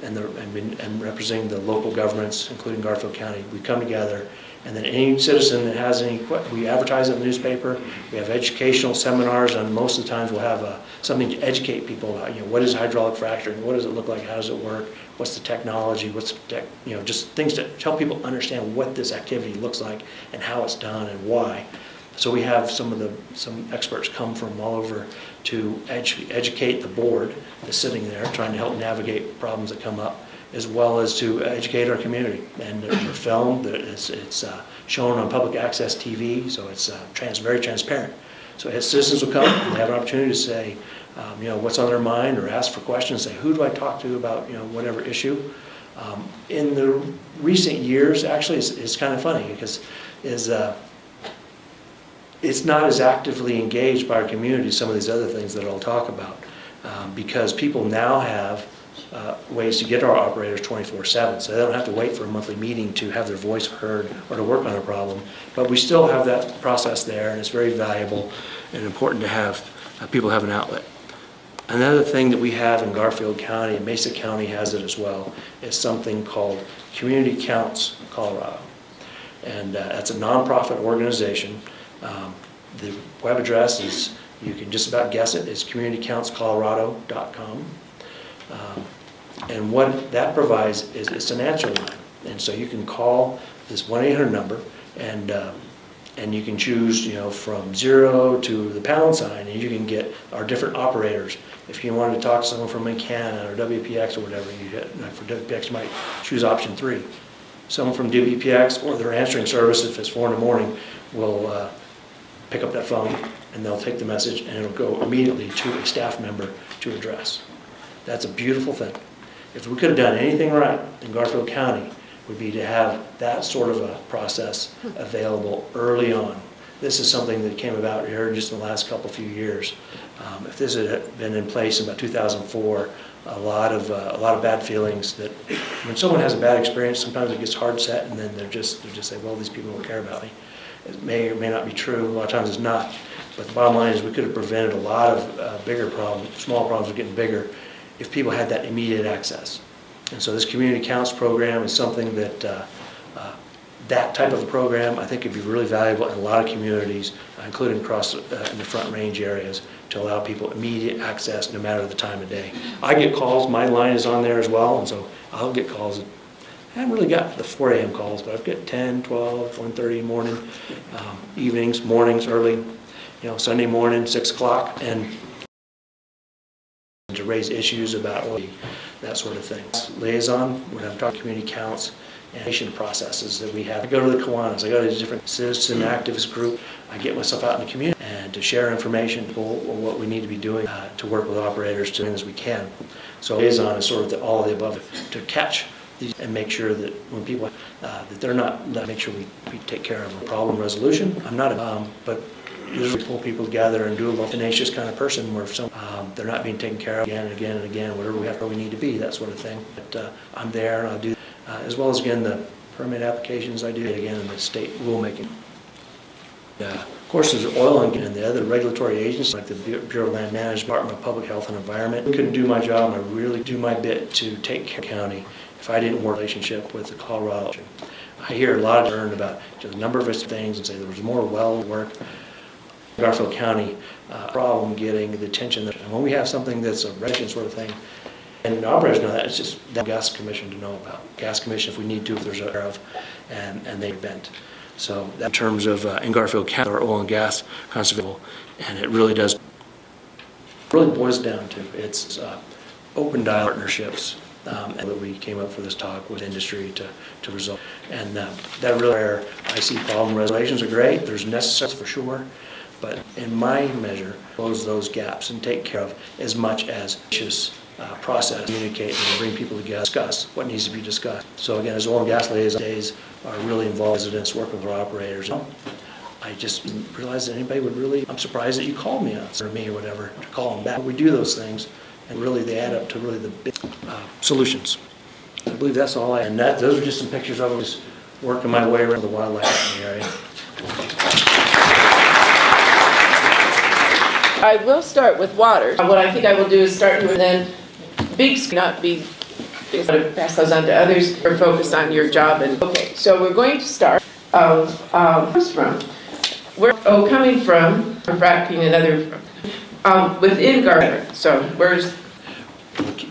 and representing the local governments, including Garfield County. We come together, and then any citizen that has any, we advertise it in the newspaper. We have educational seminars, and most of the times we'll have something to educate people about, you know, what is hydraulic fracturing, what does it look like, how does it work, what's the technology, what's you know, just things to help people understand what this activity looks like and how it's done and why. So we have some experts come from all over to educate the board that's sitting there, trying to help navigate problems that come up, as well as to educate our community. And they're filmed, it's shown on public access TV, so it's very transparent. So citizens will come and they have an opportunity to say, you know, what's on their mind, or ask for questions, say, who do I talk to about, you know, whatever issue. In the recent years, actually, it's kind of funny because it's not as actively engaged by our community as some of these other things that I'll talk about, because people now have ways to get our operators 24/7, so they don't have to wait for a monthly meeting to have their voice heard or to work on a problem. But we still have that process there, and it's very valuable and important to have people have an outlet. Another thing that we have in Garfield County, and Mesa County has it as well, is something called Community Counts Colorado. And that's a nonprofit organization. The web address is, you can just about guess it, is communitycountscolorado.com. And what that provides is it's an answer line. And so you can call this 1-800 number, and you can choose, from 0 to the pound sign, and you can get our different operators. If you wanted to talk to someone from McCann or WPX or whatever, for WPX you might choose option 3. Someone from WPX or their answering service, if it's 4 in the morning, will pick up that phone, and they'll take the message, and it'll go immediately to a staff member to address. That's a beautiful thing. If we could have done anything right in Garfield County, would be to have that sort of a process available early on. This is something that came about here just in the last few years. If this had been in place in about 2004, a lot of bad feelings. That when someone has a bad experience, sometimes it gets hard set, and then they're just say, well, these people don't care about me. It may or may not be true. A lot of times it's not. But the bottom line is we could have prevented a lot of bigger problems, small problems are getting bigger, if people had that immediate access. And so this community counts program is something that that type of a program I think could be really valuable in a lot of communities, including across in the Front Range areas, to allow people immediate access no matter the time of day. I get calls, my line is on there as well, and so I'll get calls. I haven't really got the 4 a.m. calls, but I've got 10, 12, 1:30 morning, evenings, mornings, early, Sunday morning, 6 o'clock, and to raise issues about that sort of thing. Liaison, when I'm talking community counts and nation processes that we have. I go to the Kiwanis, I go to different citizen activist group, I get myself out in the community and to share information on what we need to be doing to work with operators to as we can. So liaison is sort of all of the above, to catch these and make sure that when people, that they're not, make sure we take care of problem resolution. I'm not, but usually pull people together and do a tenacious kind of person where if they're not being taken care of again and again and again, whatever we need to be, that sort of thing. But I'm there, and I'll do, as well as again the permit applications I do, again in the state rulemaking. Of course, there's oil and the other regulatory agencies like the Bureau of Land Management, Department of Public Health and Environment. I couldn't do my job, and I really do my bit to take care of the county if I didn't work in relationship with the Colorado. I hear a lot of concern about the number of things and say there was more well work. Garfield County problem getting the attention that, and when we have something that's a regulation sort of thing, and the operators know that, it's just the gas commission to know about. Gas commission, if we need to, if there's a and they bent. So that in terms of in Garfield County, our oil and gas conservation, and it really boils down to it's open dialogue partnerships, and that we came up for this talk with industry to resolve. And that really where I see problem resolutions are great. There's necessary for sure. But in my measure, close those gaps and take care of as much as just process, communicate, and bring people together, discuss what needs to be discussed. So again, as oil and gas liaison days are really involved residents working with our operators. I just didn't realize that anybody would really, I'm surprised that you called me on, or me or whatever, to call them back. We do those things, and really they add up to really the big solutions. I believe that's all and those are just some pictures of us working my way around the wildlife in the area. I will start with water. What I think I will do is start with then not be pass those on to others or focus on your job. And okay, so we're going to start from coming from fracking and other within Garfield. So where's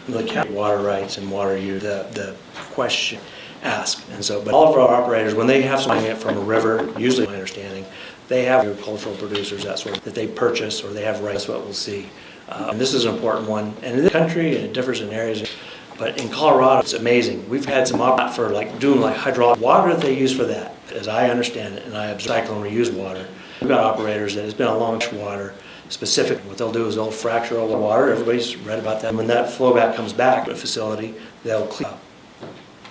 the county water rights and water use, the question asked, and so but all of our operators when they have something from a river, usually my understanding, they have agricultural producers that they purchase or they have rights. That's what we'll see. And this is an important one. And in the country, and it differs in areas, but in Colorado, it's amazing. We've had some for doing hydraulic water that they use for that, as I understand it, and I observe cycle and reuse water. We've got operators that it's been a long water specific. What they'll do is they'll fracture all the water. Everybody's read about that. And when that flow back comes back to a facility, they'll clean up.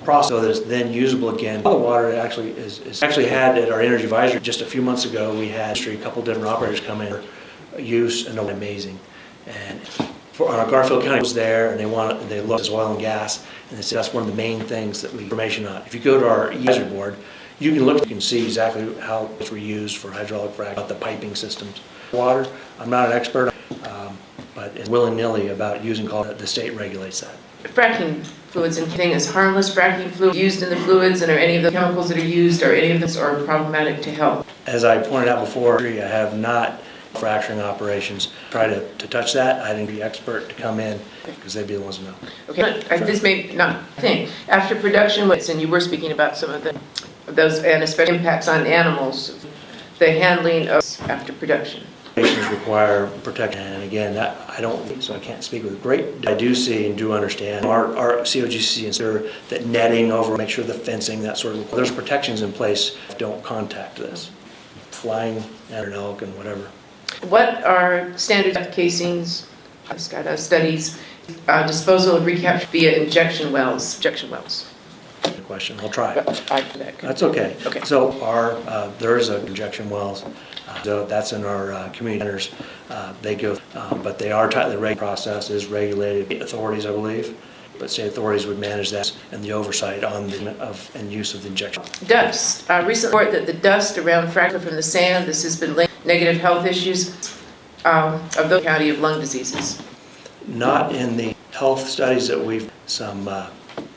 Process so that it's then usable again. The water actually is had at our energy advisory just a few months ago. We had a couple different operators come in for use, and they're amazing. And on our Garfield County was there, and they looked at oil and gas, and they said that's one of the main things that we information on. If you go to our advisory board, you can see exactly how it's reused for hydraulic fracking, about the piping systems. Water, I'm not an expert, but it's willy-nilly about using the state regulates that. Fracking fluids, anything is harmless fracking fluid used in the fluids, and are any of the chemicals that are used, or any of this are problematic to health? As I pointed out before, I have not fracturing operations. Try to touch that. I think the expert to come in because they'd be the ones to know. Okay, this may not think. After production, and you were speaking about some of those, and especially impacts on animals, the handling of after production. Require protection, and again, that I don't, so I can't speak with great. I do see and do understand our COGC ensure that netting over, make sure the fencing, that sort of. There's protections in place. Don't contact this. Flying at an elk and whatever. What are standard casings, studies, disposal of recapture via injection wells? Good question. I'll try. That's okay. Okay. So there is a injection wells. So that's in our community centers. They go, but they are tightly regulated. Process is regulated. Authorities, I believe, but state authorities would manage that and the oversight on and use of the injection. Dust. Recent report that the dust around fracture from the sand, this has been linked to negative health issues of the county of lung diseases. Not in the health studies that we've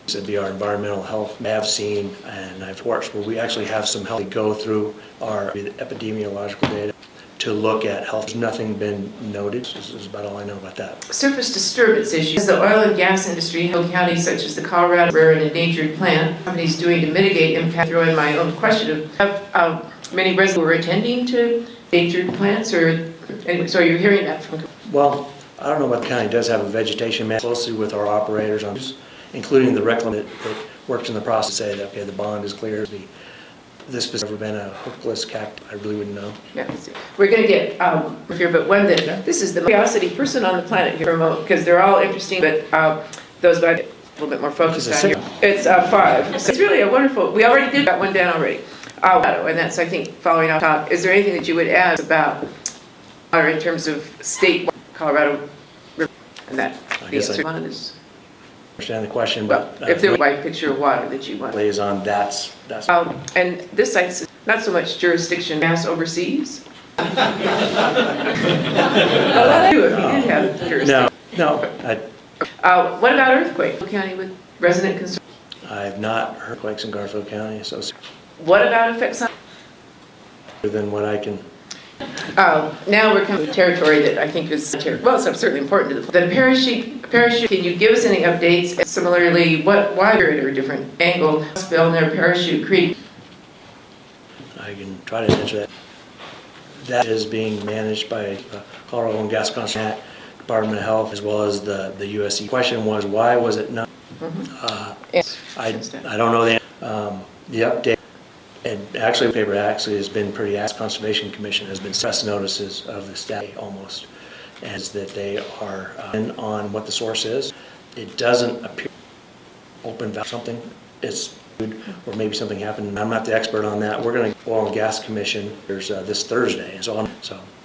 it'd be our environmental health I have seen, and I've worked where we actually have some health go through our epidemiological data to look at health. There's nothing been noted. This is about all I know about that. Surface disturbance issues. The oil and gas industry in counties such as the Colorado rare and endangered plant companies doing to mitigate impact. Throw in my own question of have many residents who are attending to endangered plants, or anyway, so you're hearing that from. Well, I don't know about the county does have a vegetation man closely with our operators on this, including the reclamation that works in the process to say that, okay, the bond is clear. This has never been a hookless cactus. I really wouldn't know. Yeah, we're going to get here, but one that this is the curiosity person on the planet here, because they're all interesting, but those about a little bit more focused on here. It's 5. So it's really a wonderful. We already did that one down already, and that's I think following on top. Is there anything that you would add about, or in terms of state Colorado River, and that the answer is. Understand the question, but if there's a white picture of water that you want. Liaison, that's. And this site's not so much jurisdiction mass overseas. Well, that do if you did have jurisdiction. No. What about earthquake? County with resident concern. I have not heard earthquakes in Garfield County, so. What about effects on? Other than what I can. Now we're coming to territory that I think is well, it's certainly important to the parachute. Can you give us any updates? And similarly, why are at a different angle spill near Parachute Creek? I can try to answer that. That is being managed by Colorado Oil and Gas Conservation Act, Department of Health, as well as the USC. The question was, why was it not? I don't know the update. And actually, the paper has been pretty active. Conservation Commission has been press notices of the state almost, as that they are in on what the source is. It doesn't appear open valve something. It's or maybe something happened. I'm not the expert on that. We're going to Oil and Gas Commission. There's this Thursday, and so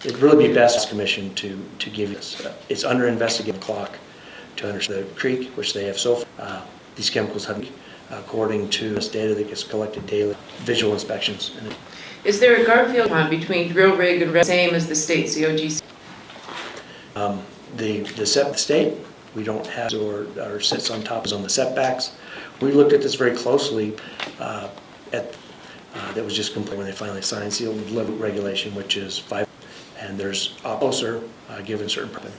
it'd really be best commission to give this. It's under investigation clock to understand the creek, which they have so far. These chemicals have. According to this data that gets collected daily, visual inspections. Is there a Garfield pond between drill rig and same as the state COGC? The state, we don't have or sits on top is on the setbacks. We looked at this very closely that was just complete when they finally signed sealed and delivered regulation, which is 5, and there's closer given certain permit.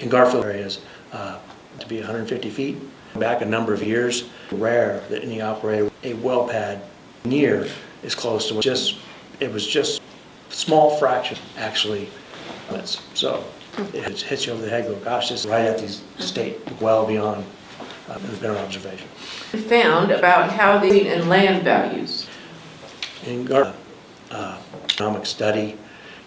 In Garfield areas to be 150 feet. Back a number of years, rare that any operator a well pad near is close to it was just small fraction actually. So it hits you over the head. Go, gosh, this is right at these state well beyond. There's been an observation. Found about how the and land values. In economic study,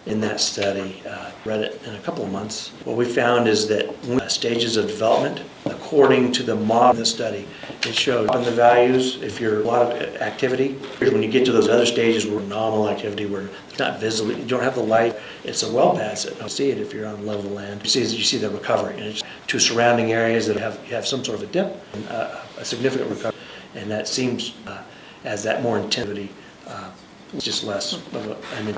in that study. Read it in a couple of months. What we found is that stages of development, according to the model of the study, it showed in the values, if you're a lot of activity, when you get to those other stages where nominal activity, where it's not visible, you don't have the light, it's a well pass it. You'll see it if you're on level land. You see the recovery, and it's to surrounding areas that have some sort of a dip, and a significant recovery, and that seems as that more intensity, it's just less of a, and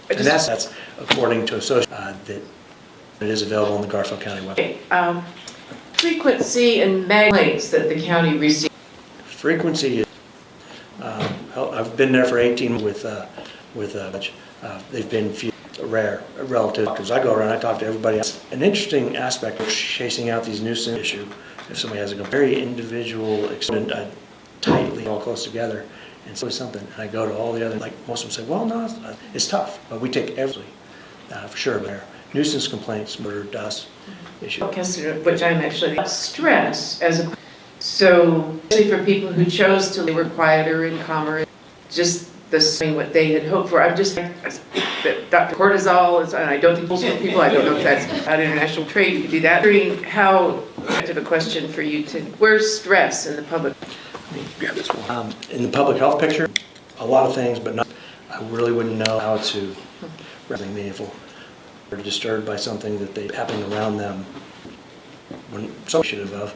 that's according to that it is available on the Garfield County website. Okay, frequency and complaints that the county receives. Frequency is, I've been there for 18 with they've been few rare relative doctors. I go around, I talk to everybody else. An interesting aspect of chasing out these nuisance issue, if somebody has a very individual experience, tightly all close together, and so something, and I go to all the other, like most of them say, well, no, it's tough, but we take everything, for sure. There, nuisance complaints, murder, dust issue. Which I'm actually stress as a, so especially for people who chose to, they were quieter and calmer, just the same what they had hoped for. I'm just, Dr. Cortisol is, and I don't think most people, I don't know if that's about international trade, you could do that. How, I have a question for you to, where's stress in the public? Grab this one. In the public health picture, a lot of things, but not, I really wouldn't know how to really meaningful. They're disturbed by something that they happening around them when some should have.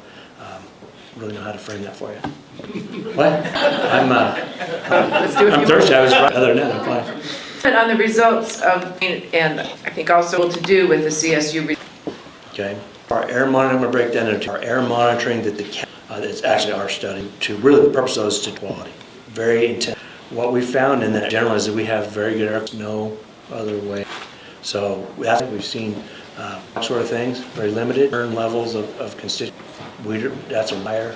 Really know how to frame that for you. What? I'm thirsty. I was right. Other than that, I'm fine. And on the results of, and I think also to do with the CSU. Okay. Our air monitoring, I'm going to break down into our air monitoring that the it's actually our study to really the purpose of those to quality. Very intense. What we found in that general is that we have very good air, no other way. So that's what we've seen sort of things, very limited levels of constituents. That's a higher,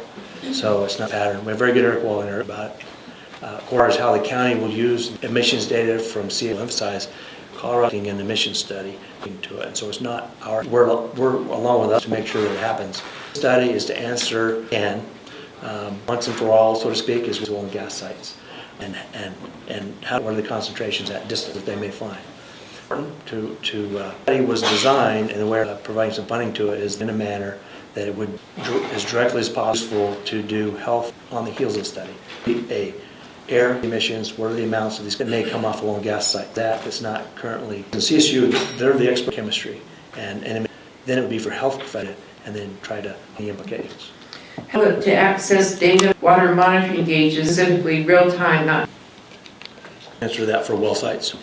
so it's not a pattern. We have very good air quality about it. As far as how the county will use emissions data from CA, emphasize Colorado an emissions study into it, and so it's not our. We're along with us to make sure that it happens. The study is to answer once and for all, so to speak, is oil and gas sites, and what are the concentrations at distance that they may find. Study was designed, and the way of providing some funding to it is in a manner that it would, as directly as possible, to do health on the heels of the study. Air emissions, what are the amounts of these that may come off oil and gas site? That's not currently. The CSU, they're the expert chemistry, and then it would be for health professionals, and then try to the implications. How to access data, water monitoring gauges, specifically real time, not. Answer that for well sites.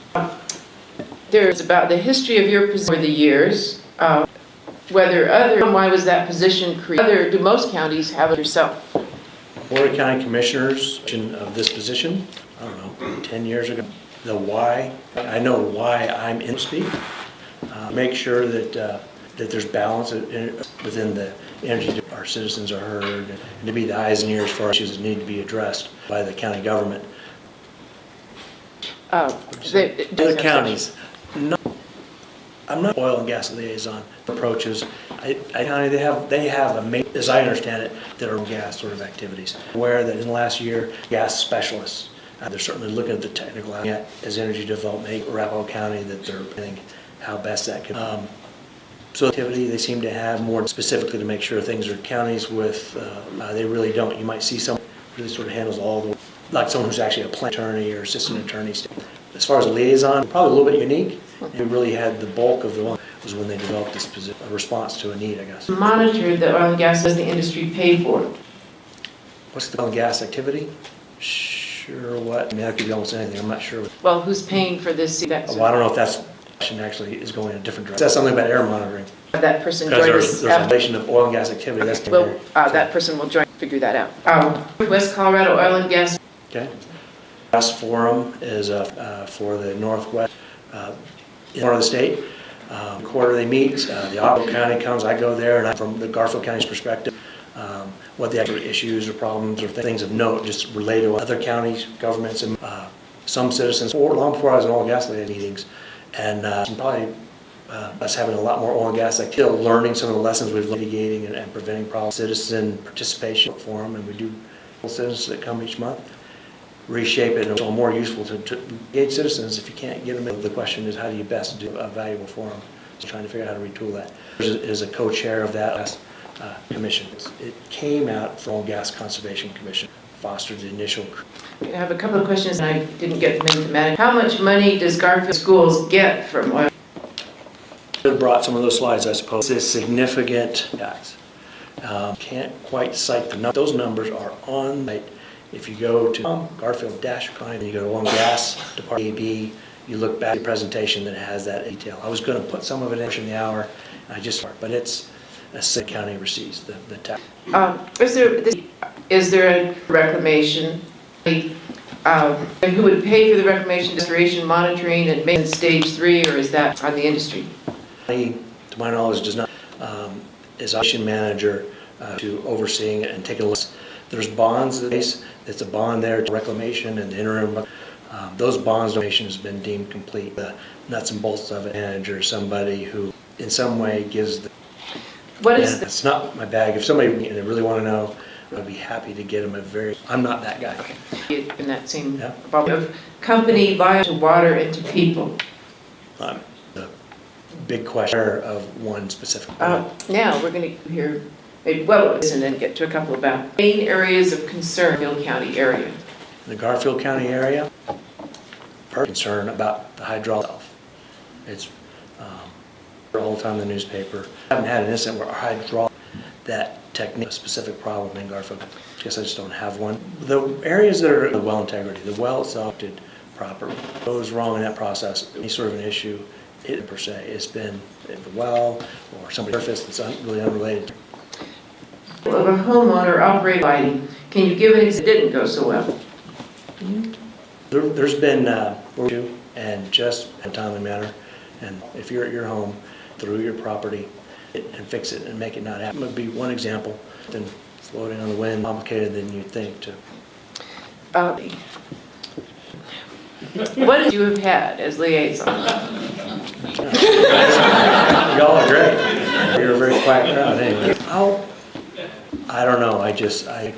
There's about the history of your position over the years, why was that position created? Do most counties have it yourself? Boulder County Commissioners of this position, I don't know, 10 years ago. The why, I know why I'm in speak. Make sure that there's balance within the energy. Our citizens are heard, and to be the eyes and ears for issues that need to be addressed by the county government. Other counties. No, I'm not oil and gas liaison approaches. They have as I understand it, that are gas sort of activities. Aware that in the last year, gas specialists, they're certainly looking at the technical as energy development, Arapahoe County, that they're thinking how best that can. So activity they seem to have more specifically to make sure things are counties with. They really don't. You might see someone who really sort of handles all the, like someone who's actually a plant attorney or assistant attorney. As far as a liaison, probably a little bit unique. We really had the bulk of the one was when they developed this position, a response to a need, I guess. Monitored the oil and gas does the industry pay for? What's the oil and gas activity? Sure, what? I mean, that could be almost anything. I'm not sure. Well, who's paying for this? Well, I don't know if that's actually is going in a different direction. That's something about air monitoring. That person because joined there's a relation of oil and gas activity. That's well, that person will join. Figure that out. West Colorado Oil and Gas. Okay. Gas Forum is for the Northwest part of the state. Quarterly meets. The Boulder County comes. I go there, and from the Garfield County's perspective, what the actual issues or problems or things of note just relate to other counties, governments, and some citizens. Long before I was in oil and gas meetings, and probably us having a lot more oil and gas activity, learning some of the lessons we've learned mitigating and preventing problems. Citizen participation forum, and we do citizens that come each month. reshape it and more useful to engage citizens. If you can't get them in, the question is how do you best do a valuable forum? So trying to figure out how to retool that. Is a co-chair of that commission. It came out from the Gas Conservation Commission, fostered the initial. I have a couple of questions and I didn't get them into management. How much money does Garfield schools get from oil? I brought some of those slides, I suppose. It's significant, guys. Can't quite cite the numbers. Those numbers are on. If you go to Garfield-Economy, you go to Oil and Gas Department, AB, you look back at the presentation that has that detail. I was going to put some of it in the hour, and but it's a city county receives the tax. Is there a reclamation? And who would pay for the reclamation, restoration, monitoring, and maintenance stage 3, or is that on the industry? To my knowledge, does not is operation manager to overseeing it and taking a look. There's bonds. It's a bond there to reclamation and the interim. Those bonds donation has been deemed complete. The nuts and bolts of it, manager, somebody who in some way gives the. What is it's not my bag. If somebody really want to know, I'd be happy to get them I'm not that guy. in that same of company liable to water and to people? The big question of one specific. Now we're going to hear maybe and then get to a couple about main areas of concern in the Garfield County area. In the Garfield County area, concern about the hydraulic. It's all the time in the newspaper. I haven't had an incident where our hydraulic, that technique, a specific problem in Garfield. I guess I just don't have one. The areas that are the well integrity, the well itself did properly. What goes wrong in that process, any sort of an issue, it per se, it's been the well or somebody's surface that's really unrelated. Of a homeowner operating lighting, can you give an example that didn't go so well? There's been and just in a timely manner, and if you're at your home, through your property, and fix it and make it not happen. It would be one example. Then floating on the wind, complicated than you think to. What did you have had as liaison? Y'all are great. You're a very quiet crowd anyway. I don't know. I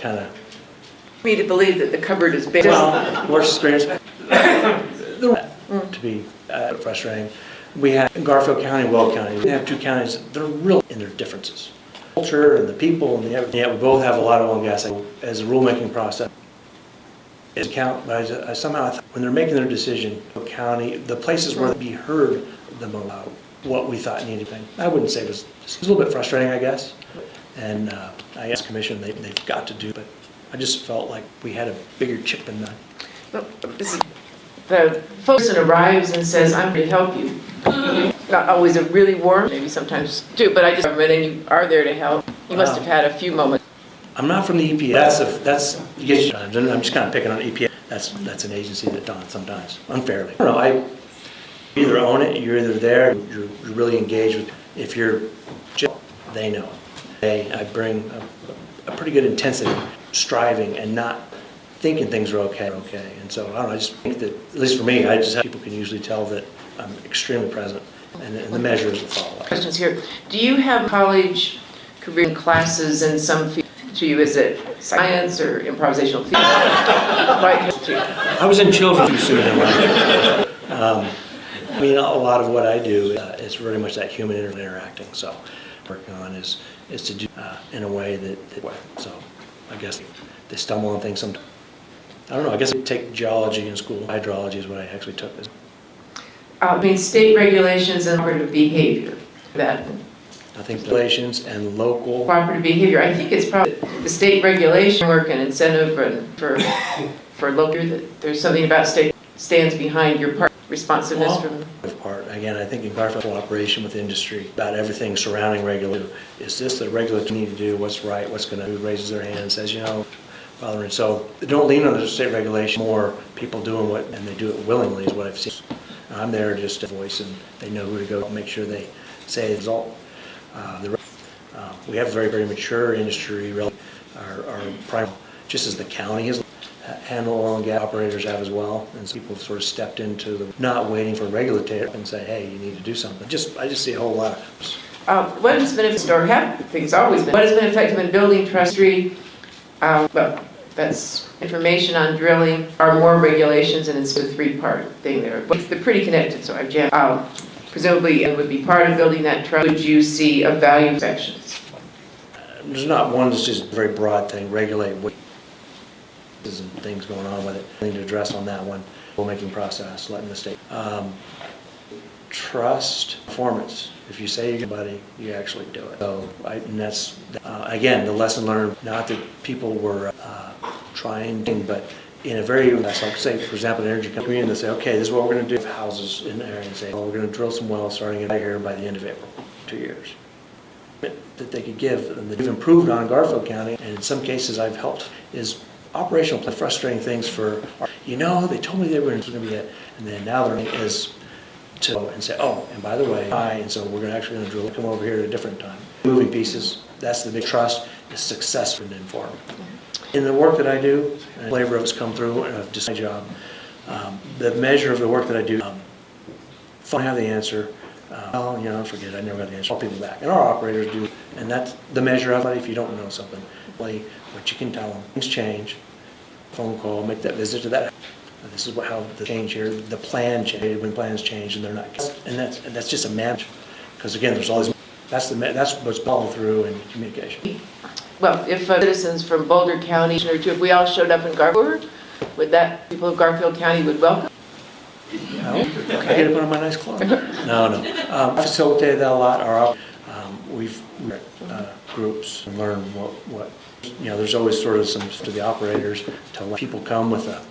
kind of. Me to believe that the cupboard is big. Well, worst experience. To be frustrating. We have in Garfield County and Will County. We have two counties. They're real in their differences. Culture and the people and we both have a lot of oil and gas as a rulemaking process. It's count, but I somehow when they're making their decision, county, the places where they be heard the most about what we thought needed. I wouldn't say it was a little bit frustrating, I guess. And I asked the commission they've got to do, but I just felt like we had a bigger chip in that. Well, the person arrives and says, "I'm going to help you." Not always a really warm, maybe sometimes too, but I just and you are there to help. You must have had a few moments. I'm not from the EPA. That's you get you times, and I'm just kind of picking on EPA. That's an agency that does sometimes unfairly. I don't know. I either own it, you're either there, you're really engaged with. If you're, they know. I bring a pretty good intensity, striving and not thinking things are okay. And so I don't know. I just think that at least for me, people can usually tell that I'm extremely present, and the measures will follow. Questions here. Do you have college career classes in some field? To you, is it science or improvisational theater? I was in children's too soon in life. I mean, a lot of what I do is very much that human interacting. So, working on is to do in a way that so I guess they stumble on things sometimes. I don't know. I guess I take geology in school. Hydrology is what I actually took. I mean, state regulations and cooperative behavior. That. I think regulations and local cooperative behavior. I think it's probably the state regulation work and incentive for local. That there's something about state stands behind your part responsiveness from. Part again, I think in Garfield cooperation with industry about everything surrounding regulation. Is this the regulatory need to do? What's right? What's going to? Who raises their hand and says, and so don't lean on the state regulation. More people doing what and they do it willingly is what I've seen. I'm there just to voice and they know who to go. Make sure they say the result. We have a very, very mature industry. Our prime, just as the county has handled oil and gas operators have as well, and so people have sort of stepped into not waiting for a regulator and say, "Hey, you need to do something." I just see a whole lot of. What has been or have things always been? What has been effective in building trust? The That's information on drilling are more regulations, and it's a three-part thing there. But they're pretty connected, so I've jammed out. Presumably it would be part of building that trust. Would you see a value sections? There's not one that's just a very broad thing, regulate what and things going on with it. I need to address on that one. Rulemaking process, letting the state. Trust, performance. If you say you're somebody, you actually do it. So, and that's, again, the lesson learned, not that people were trying, but in a very, like say, for example, an energy company, and they say, okay, this is what we're going to do with houses in there, and say, well, we're going to drill some wells starting in here by the end of April, 2 years. That they could give, and they've improved on Garfield County, and in some cases I've helped, is operational, frustrating things for, they told me they were going to be it, and then now they're is to and say, oh, and by the way, and so we're actually going to drill, come over here at a different time. Moving pieces, that's the big trust, is success and informed. In the work that I do, and the flavor of it's come through, and just my job, the measure of the work that I do, if I don't have the answer, forget it, I never got the answer, call people back. And our operators do, and that's the measure of it if you don't know something. What you can tell them, things change, phone call, make that visit to that. This is how the change here, the plan changed, when plans change and they're not, and that's just a match. Because again, there's all these, that's what's followed through in communication. Well, if citizens from Boulder County, or two, if we all showed up in Garfield, would that, people of Garfield County would welcome? No? I get to put on my nice clothes. No. I facilitated that a lot. We've groups and learn what there's always sort of some to the operators to let people come with a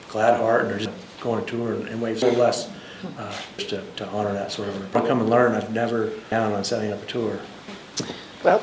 glad heart and they're just going on a tour and waves a little less just to honor that sort of. I come and learn. I've never down on setting up a tour. Well.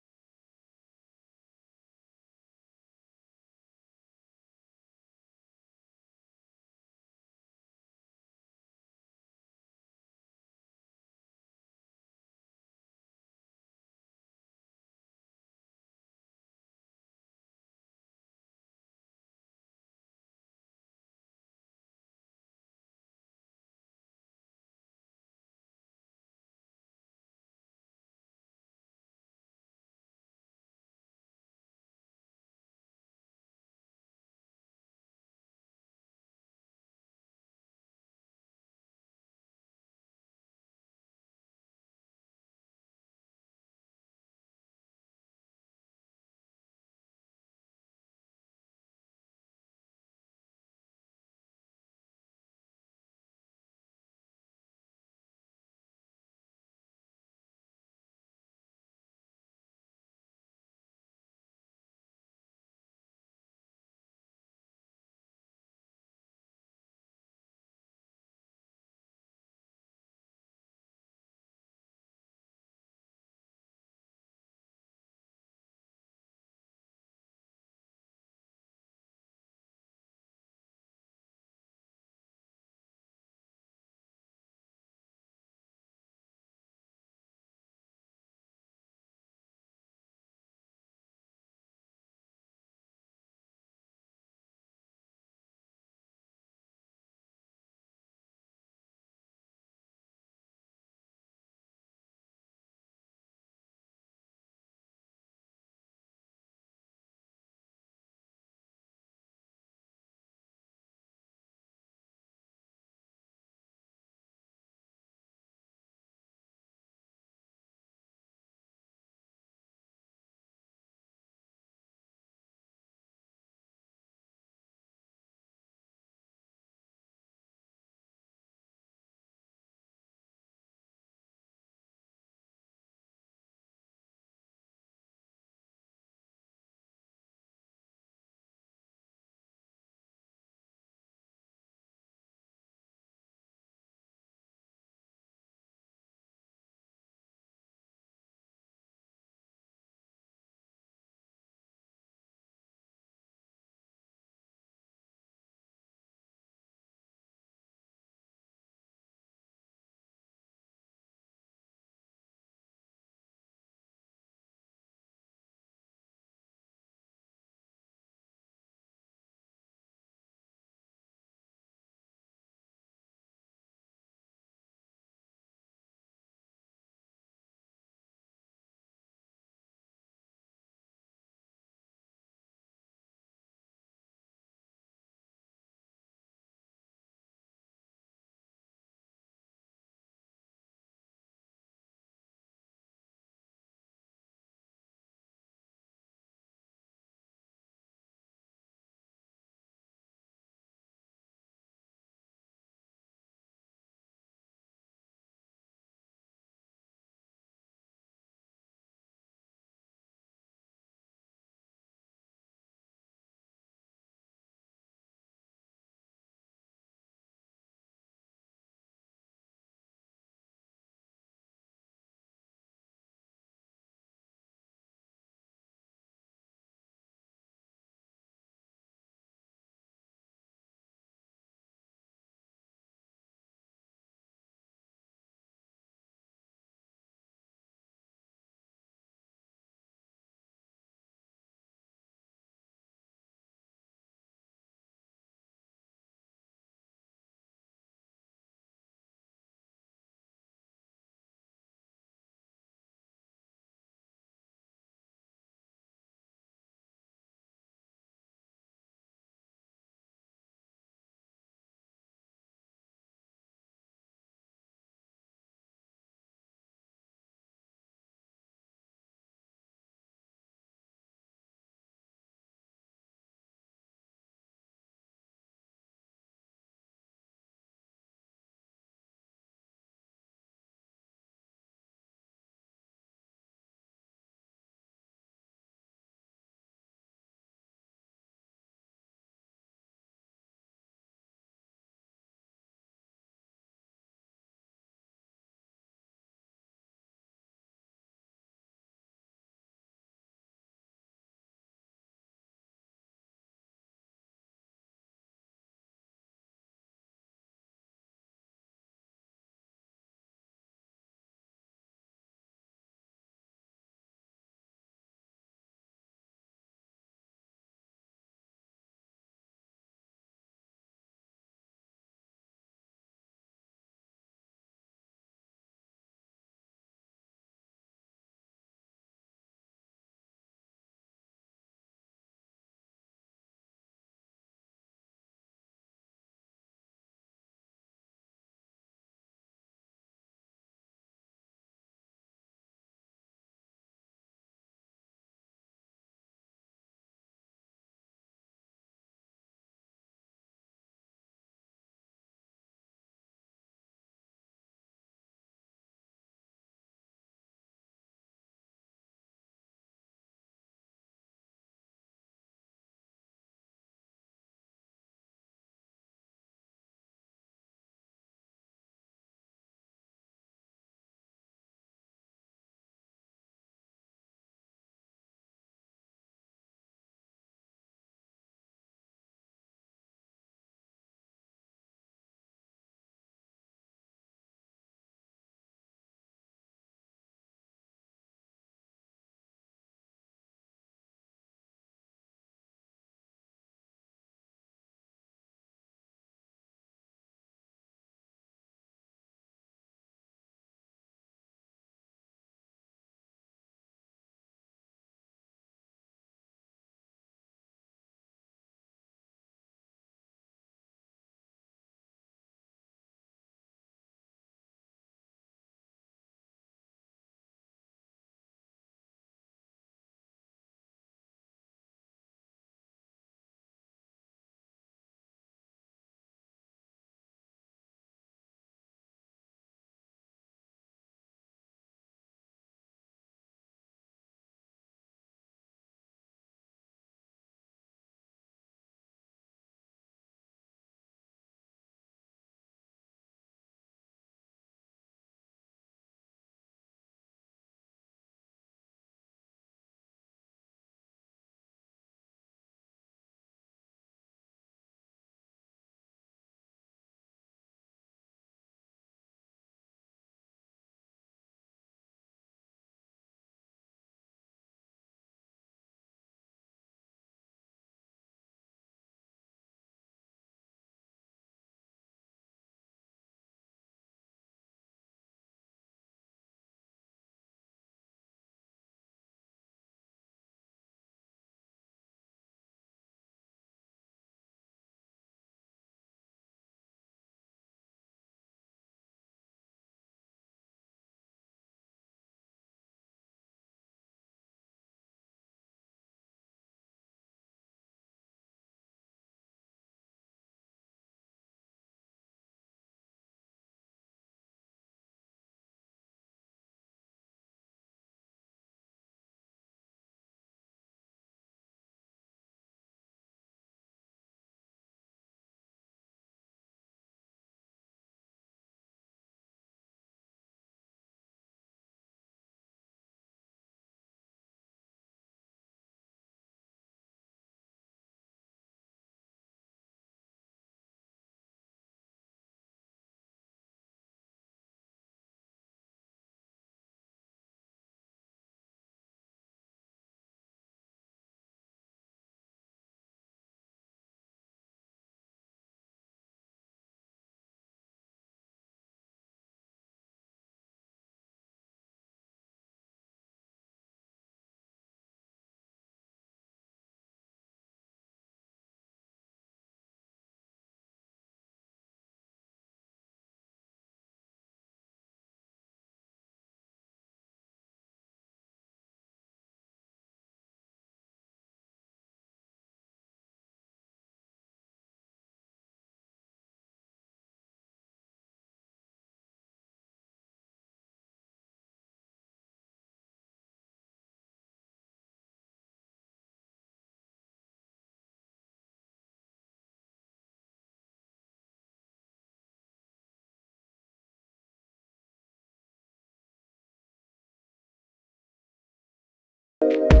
you.